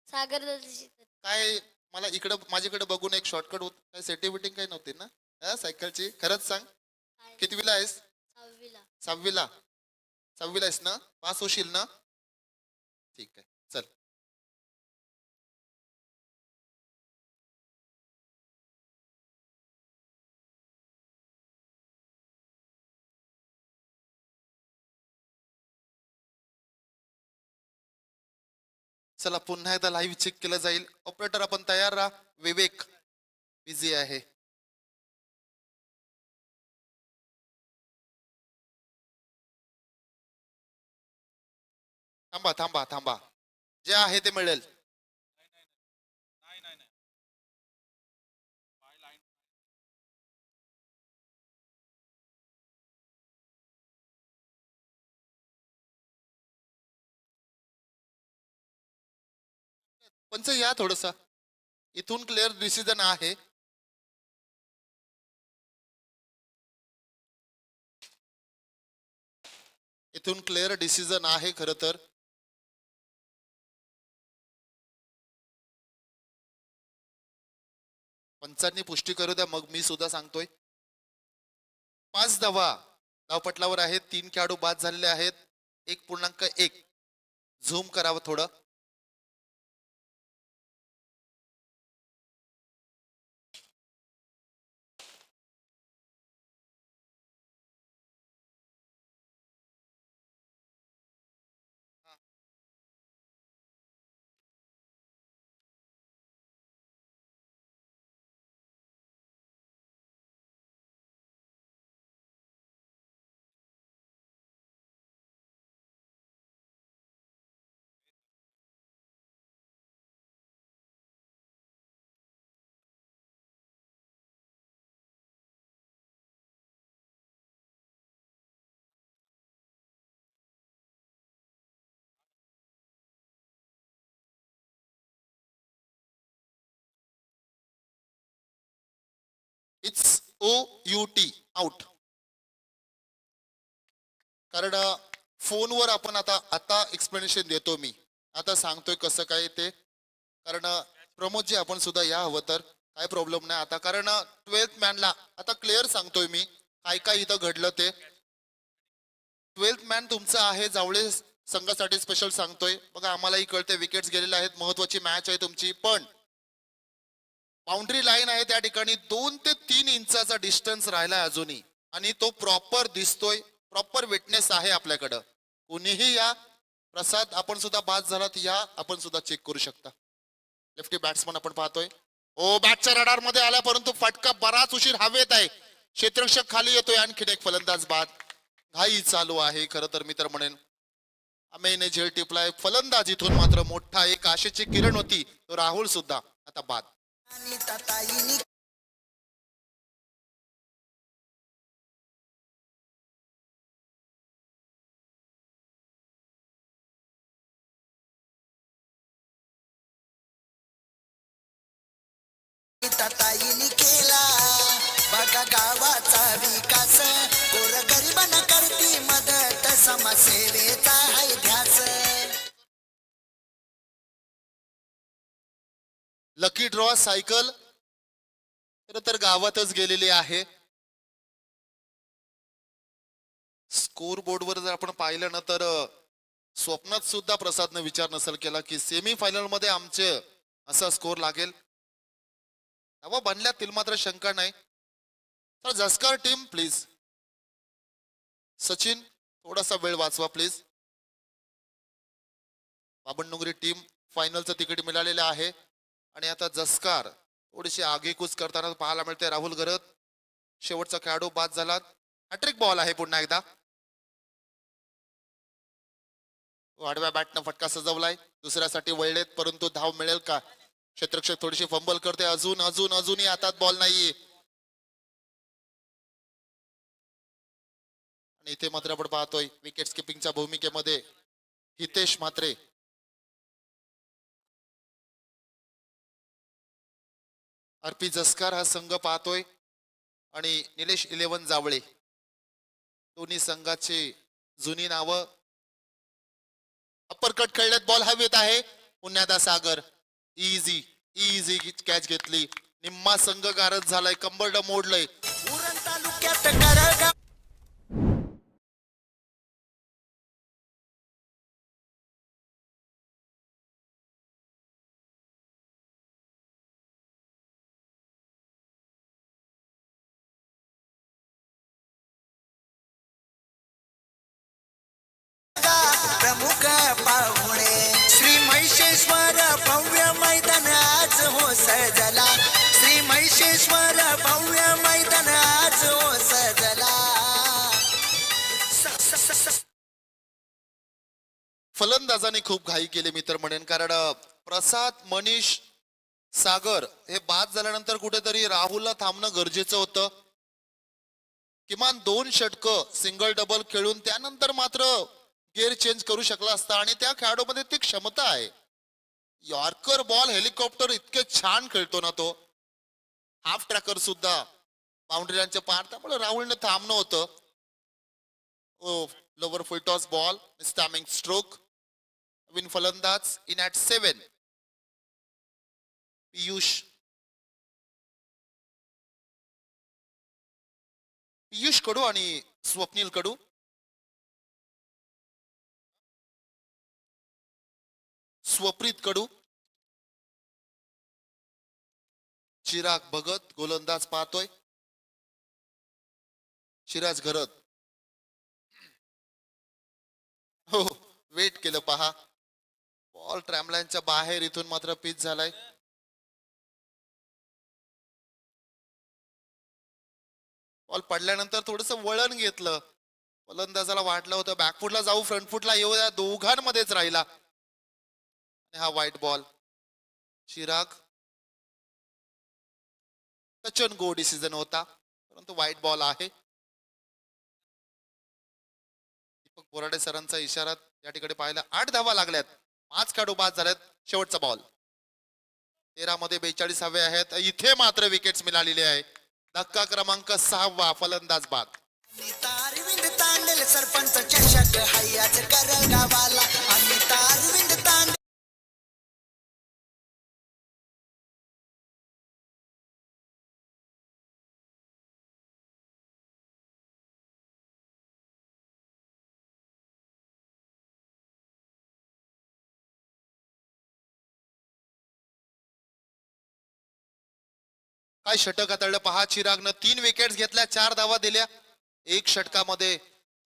सागर दर्शी. काय मला इकडे माझ्याकडे बघून एक शॉर्टकट होत, काय सेटिंग काही नव्हती ना सायकलची. खरंच सांग कितवीला आहेस. 6वीला. 6वीला. 6वीला आहेस ना, पास होशील ना. ठीक आहे चल. चला पुन्हा एकदा लाईव्ह चेक केलं जाईल. ऑपरेटर आपण तयार राहा. विवेक बिझी आहे. थांबा थांबा थांबा, जे आहे ते मिळेल. पंच या थोडसा, इथून क्लिअर डिसिजन आहे. इथून क्लिअर डिसिजन आहे खरं तर. पंचांनी पुष्टी करू द्या, मग मी सुद्धा सांगतोय. 5 धावा धावपटलावर आहेत. 3 खेळाडू बाद झालेले आहेत. 1.1 झूम करावं थोडं. It's OUT out. कारण फोनवर आपण आता आता एक्सप्लेनेशन देतो मी. आता सांगतोय कसं काय ते. कारण प्रमोदजी आपण सुद्धा या हवं तर काय प्रॉब्लेम नाही आता. कारण 12th मॅनला आता क्लिअर सांगतोय मी काय काय इथं घडलं ते. 12th मॅन तुमचा आहे जावळे संघासाठी स्पेशल सांगतोय. बघा आम्हालाही कळते विकेट्स गेलेले आहेत. महत्वाची मॅच आहे तुमची. पण बाउंड्री लाईन आहे त्या ठिकाणी 2 ते 3 इंचाचा डिस्टन्स राहिलाय अजूनही. आणि तो प्रॉपर दिसतोय. प्रॉपर विटनेस आहे आपल्याकडं. कुणीही या. प्रसाद आपण सुद्धा बाद झालात या. आपण सुद्धा चेक करू शकता. लेफ्टी बॅट्समन आपण पाहतोय. ओ बॅटच्या रडार मध्ये आला परंतु फटका बराच उशीर हवेत आहे. क्षेत्ररक्षक खाली येतोय. आणखी एक फलंदाज बाद. घाई चालू आहे. खरं तर मी तर म्हणेन अमेयने झेल टिपलाय. फलंदाज इथून मात्र मोठा एक आशेची किरण होती. तो राहुल सुद्धा आता बाद. आणि ताताईनी ताताईनी केला बघा गावाचा विकास. गोरगरिबांना करती मदत समाजसेवेचा आहे ध्यास. लकी ड्रॉ सायकल तर गावातच गेलेली आहे. स्कोर बोर्डवर जर आपण पाहिलं ना तर स्वप्नात सुद्धा प्रसादनं विचार नसेल केला की सेमी फायनल मध्ये आमचे असा स्कोर लागेल. धावा बनल्यातील मात्र शंका नाही. तर जसकार टीम प्लीज. सचिन थोडासा वेळ वाचवा प्लीज. बाबनडोंगरी टीम फायनलचं तिकीट मिळालेलं आहे. आणि आता जसकार थोडीशी आगेकूच करताना पाहायला मिळते. राहुल गरत शेवटचा खेळाडू बाद झाला. हॅट्रिक बॉल आहे पुन्हा एकदा. आडव्या बॅटनं फटका सजवलाय. दुसऱ्यासाठी वळलेत परंतु धाव मिळेल का. क्षेत्ररक्षक थोडीशी फंबल करते. अजूनही हातात बॉल नाहीये. आणि इथे मात्र आपण पाहतोय विकेट किपिंगच्या भूमिकेमध्ये हितेश म्हात्रे. आरपी जसकार हा संघ पाहतोय आणि निलेश 11 जावळे. दोन्ही संघाचे जुनी नावं. अप्परकट खेळण्यात बॉल हवेत आहे. पुण्यादा सागर इझी कॅच घेतली. निम्मा संघ गारद झालाय. कंबरड मोडलंय. उरण तालुक्यात करगाव प्रमुख पाहुणे श्री म्हैसेश्वर भव्य मैदान आज हो सजला. श्री म्हैसेश्वर भव्य मैदान आज हो सजला. फलंदाजाने खूप घाई केली मी तर म्हणेन. कारण प्रसाद मनीष सागर हे बाद झाल्यानंतर कुठेतरी राहुलला थांबणं गरजेचं होतं. किमान 2 षटकं सिंगल डबल खेळून त्यानंतर मात्र गेअर चेंज करू शकला असता. आणि त्या खेळाडूमध्ये ती क्षमता आहे. यॉर्कर बॉल हेलिकॉप्टर इतके छान खेळतो ना तो. हाफ ट्रॅकर सुद्धा बाउंड्रीच्या पार. त्यामुळे राहुलने थांबणं होतं. ओ लोवर फुल टॉस बॉल स्टॅमिंग स्ट्रोक. नवीन फलंदाज इन ॲट 7 पियुष पियुष कडू आणि स्वप्नील कडू. स्वप्रीत कडू. चिराग भगत गोलंदाज पाहतोय. शिराज घरत. हो, वेट केलं पहा. बॉल ट्रॅमलाईनच्या बाहेर, इथून मात्र पिच झालाय. बॉल पडल्यानंतर थोडस वळण घेतलं. फलंदाजाला वाटलं होतं बॅकफुटला जाऊ फ्रंटफुटला येऊ, या दोघांमध्येच राहिला. आणि हा white ball. Chirag touch and go decision होता, परंतु व्हाईट बॉल आहे. दीपक बोराडे सरांचा इशारा या ठिकाणी पाहिला. 8 धावा लागल्यात, 5 खेळाडू बाद झाल्यात. शेवटचा बॉल. 13 मध्ये 42 हवे आहेत. इथे मात्र विकेट्स मिळालेले आहे. धक्का क्रमांक 6 फलंदाज बाद. अनिता अरविंद तांडेल सरपंच चषक हैयाच करल गावाला. अनिता अरविंद तांडेल. काय षटक हाताळलं पहा. चिरागनं 3 विकेट्स घेतल्या, 4 धावा दिल्या 1 षटकामध्ये.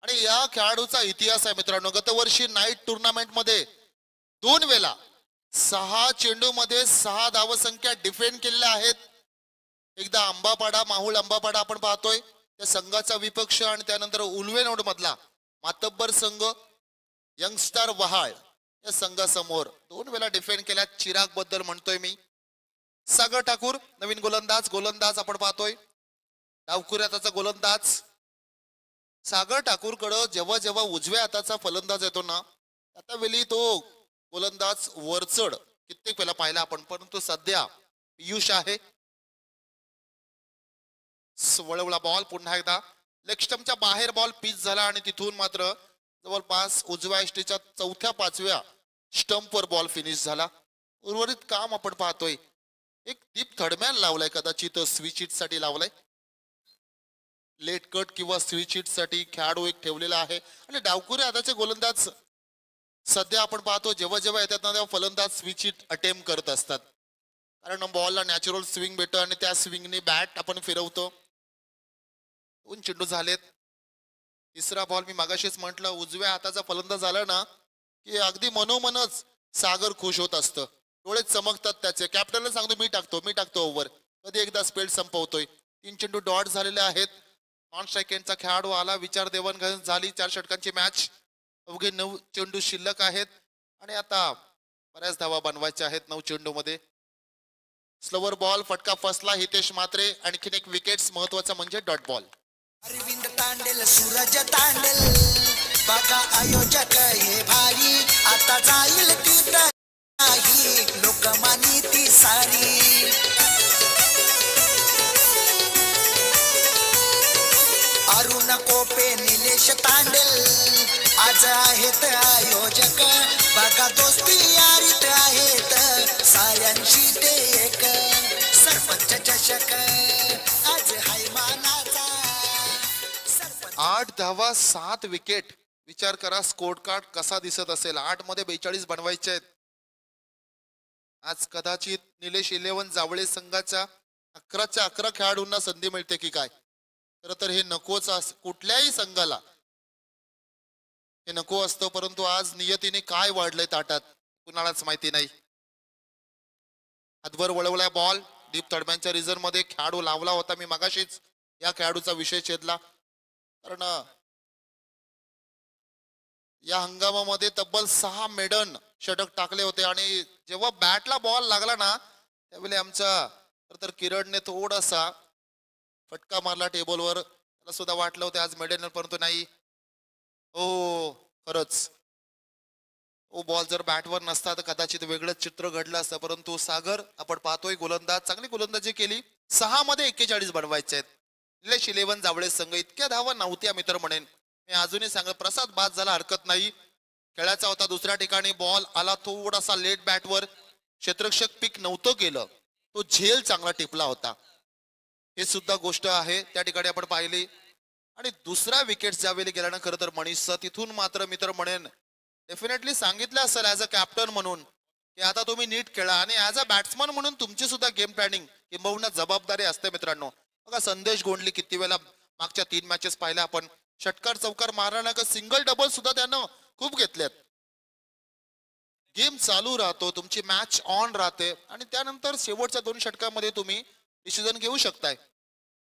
आणि या खेळाडूचा इतिहास आहे मित्रांनो. गतवर्षी नाईट टुर्नामेंट मध्ये 2 वेळा 6 चेंडू मध्ये 6 धावसंख्या डिफेंड केलेल्या आहेत. एकदा आंबापाडा, माहुल आंबापाडा आपण पाहतोय, त्या संघाचा विपक्ष, आणि त्यानंतर उल्वेनोड मधला मातब्बर संघ यंगस्टार वहाळ या संघासमोर 2 वेळा डिफेंड केल्या. चिराग बद्दल म्हणतोय मी. सागर ठाकूर नवीन गोलंदाज आपण पाहतोय. डावखुऱ्या त्याचा गोलंदाज. सागर ठाकूर कडे जेव्हा जेव्हा उजव्या हाताचा फलंदाज येतो ना, आता वेळी तो गोलंदाज वरचढ कित्येक वेळा पाहिला आपण, परंतु सध्या पियुष आहे. वळवला बॉल पुन्हा एकदा लेग स्टंपच्या बाहेर बॉल पिच झाला, आणि तिथून मात्र जवळपास उजव्या इष्टीच्या 4-5व्या स्टंपवर बॉल फिनिश झाला. उर्वरित काम आपण पाहतोय. एक दीप थर्डमॅन लावलाय, कदाचित स्विच हिट साठी लावलाय. लेट कट किंवा स्विच हिट साठी खेळाडू एक ठेवलेला आहे. आणि डावकुरे हाताचे गोलंदाज सध्या आपण पाहतो जेव्हा जेव्हा येतात ना, तेव्हा फलंदाज स्विच हिट अटेम्प्ट करत असतात, कारण बॉलला नॅचरल स्विंग भेटतं आणि त्या स्विंगने बॅट आपण फिरवतो. 2 चेंडू झालेत. तिसरा बॉल मी मागाशीच म्हटलं, उजव्या हाताचा फलंदाज आला ना की अगदी मनोमनच सागर खुश होत असतं. डोळे चमकतात त्याचे. कॅप्टनला सांगतो मी टाकतो ओव्हर. कधी एकदा स्पेल संपवतोय. 3 चेंडू डॉट झालेले आहेत. नॉन स्ट्रायकेंडचा खेळाडू आला. विचार देवाणघेवाण झाली. 4 षटकांची मॅच. अवघे 9 चेंडू शिल्लक आहेत, आणि आता बऱ्याच धावा बनवायच्या आहेत 9 चेंडू मध्ये. स्लोवर बॉल फटका फसला. हितेश मात्रे आणखीन एक विकेट्स. महत्वाचा म्हणजे डॉट बॉल. अरविंद तांडेल सूरज तांडेल बघा आयोजक हे भारी. आता जाईल तिथं नाही लोकमानी ती सारी. अरुण कोपे निलेश तांडेल आज आहेत आयोजक. बघा दोस्ती यारीत आहेत साऱ्यांशी ते एक. सरपंच चषक आज हाय मानाचा. 8 धावा 7 विकेट. विचार करा स्कोर कार्ड कसा दिसत असेल. 8 मध्ये 42 बनवायचे आहेत. आज कदाचित निलेश 11 जावळे संघाच्या 11च्या 11 खेळाडूंना संधी मिळते की काय. खरं तर हे नकोच. कुठल्याही संघाला हे नको असतं, परंतु आज नियतीने काय वाढलंय ताटात कुणालाच माहिती नाही. हातभर वळवलाय बॉल. डीप थर्डमॅनच्या रिझर्व मध्ये खेळाडू लावला होता. मी मगाशीच या खेळाडूचा विषय छेदला, कारण या हंगामामध्ये तब्बल 6 मेडन षटक टाकले होते. आणि जेव्हा बॅटला बॉल लागला ना, त्यावेळी आमच्या तर किरणने थोडासा फटका मारला टेबलवर. त्याला सुद्धा वाटलं होतं आज मेडन, परंतु नाही. हो खरंच, बॉल जर बॅटवर नसता तर कदाचित वेगळंच चित्र घडलं असतं. परंतु सागर आपण पाहतोय गोलंदाज, चांगली गोलंदाजी केली. 6 मध्ये 41 बनवायचे आहेत. निलेश 11 जावळे संघ. इतक्या धावा नव्हत्या मित्र म्हणेन मी अजूनही सांगत. प्रसाद बाद झाला हरकत नाही. खेळाचा होता दुसऱ्या ठिकाणी. बॉल आला थोडासा लेट बॅटवर. क्षेत्ररक्षक पिक नव्हतं केलं. तो झेल चांगला टिपला होता. हे सुद्धा गोष्ट आहे त्या ठिकाणी आपण पाहिली. आणि दुसरा विकेट ज्यावेळी गेल्यानं खरं तर मनीषचा तिथून मात्र मी तर म्हणेन डेफिनेटली सांगितलं असेल ऍज अ कॅप्टन म्हणून की आता तुम्ही नीट खेळा आणि ऍज अ बॅट्समन म्हणून तुमची सुद्धा गेम प्लॅनिंग किंबहुना जबाबदारी असते मित्रांनो. बघा संदेश गोंडली किती वेळा मागच्या 3 मॅचेस पाहिल्या आपण, षटकार चौकार मारला का सिंगल डबल सुद्धा त्यानं खूप घेतल्यात. गेम चालू राहतो, तुमची मॅच ऑन राहते आणि त्यानंतर शेवटच्या 2 षटकामध्ये तुम्ही डिसिजन घेऊ शकताय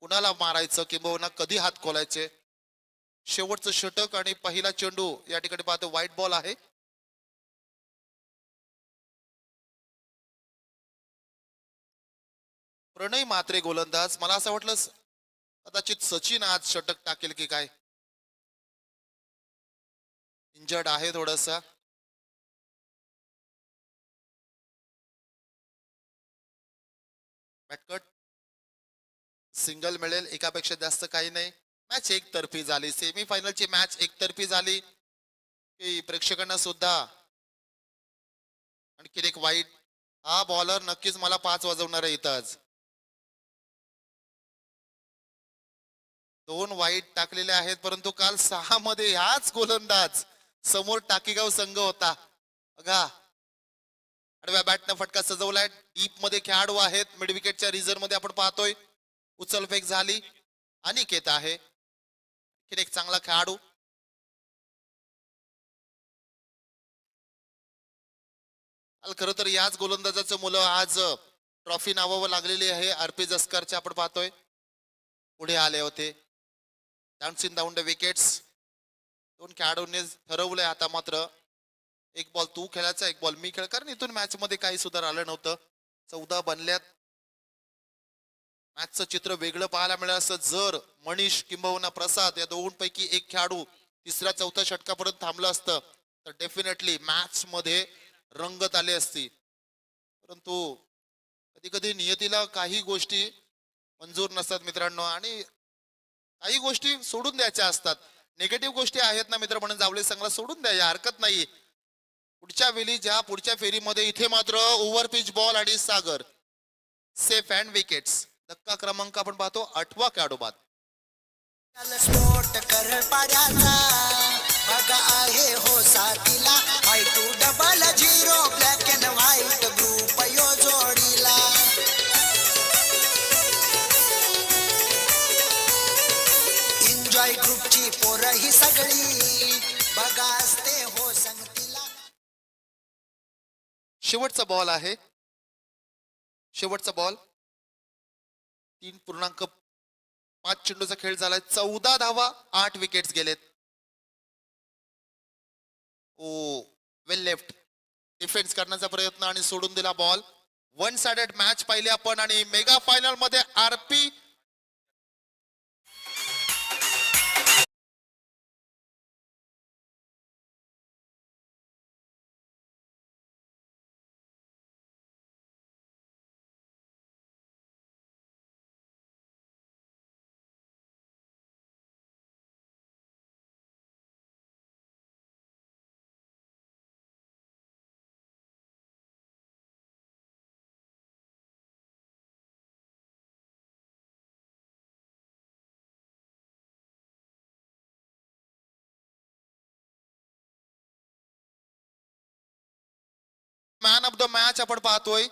कुणाला मारायचं किंबहुना कधी हात खोलायचे. शेवटचं षटक आणि पहिला चेंडू या ठिकाणी पाहतो व्हाईट बॉल आहे. प्रणय मात्रे गोलंदाज. मला असं वाटलं कदाचित सचिन आज षटक टाकेल की काय, इंजर्ड आहे थोडासा. बॅटकट सिंगल मिळेल, एकापेक्षा जास्त काही नाही. मॅच एकतर्फी झाली, सेमीफायनलची मॅच एकतर्फी झाली की प्रेक्षकांना सुद्धा आणखीन एक वाईट. हा बॉलर नक्कीच मला 5 वाजवणार आहे इथं आज. 2 वाईट टाकलेले आहेत परंतु काल 6 मध्ये ह्याच गोलंदाज समोर टाकीगाव संघ होता. बघा आडव्या बॅटनं फटका सजवलाय. डीप मध्ये खेळाडू आहेत, मिड विकेटच्या रिझर्व मध्ये आपण पाहतोय. उचलफेक झाली, अनिकेत आहे आणखीन एक चांगला खेळाडू. खरं तर याच गोलंदाजाचं मुलं आज ट्रॉफी नावावं लागलेली आहे. आरपी जस्करचे आपण पाहतोय पुढे आले होते. Dancing down the wickets. 2 खेळाडूंनी ठरवलंय आता मात्र एक बॉल तू खेळायचा, एक बॉल मी खेळ, कारण इथून मॅच मध्ये काही सुद्धा आलं नव्हतं. 14 बनल्यात. मॅचचं चित्र वेगळं पाहायला मिळालं असं जर मनीष किंबहुना प्रसाद या दोघांपैकी एक खेळाडू तिसऱ्या चौथ्या षटकापर्यंत थांबलं असतं तर डेफिनेटली मॅच मध्ये रंगत आली असती. परंतु कधी कधी नियतीला काही गोष्टी मंजूर नसतात मित्रांनो आणि काही गोष्टी सोडून द्यायच्या असतात. निगेटिव्ह गोष्टी आहेत ना मित्र म्हणून जावले संघाला सोडून द्या, हरकत नाही. पुढच्या वेळी ज्या पुढच्या फेरीमध्ये इथे मात्र ओव्हर पिच बॉल आणि सागर सेफ अँड विकेट्स. धक्का क्रमांक आपण पाहतो 8वा खेळाडू बाद. स्फोट कर पाड्याचा बघा आहे हो साथीला. 5200 ब्लॅक अँड व्हाईट ग्रुप यो जोडीला. एन्जॉय ग्रुपची पोरं ही सगळी बघा असते हो संगतीला. शेवटचा बॉल आहे, शेवटचा बॉल. 3.5 चेंडूचा खेळ झालाय. 14 धावा, 8 विकेट्स गेलेत. ओ वेल लेफ्ट डिफेन्स करण्याचा प्रयत्न आणि सोडून दिला बॉल. 1 साइडेड मॅच पाहिली आपण आणि मेगा फायनल मध्ये RP man of the match आपण पाहतोय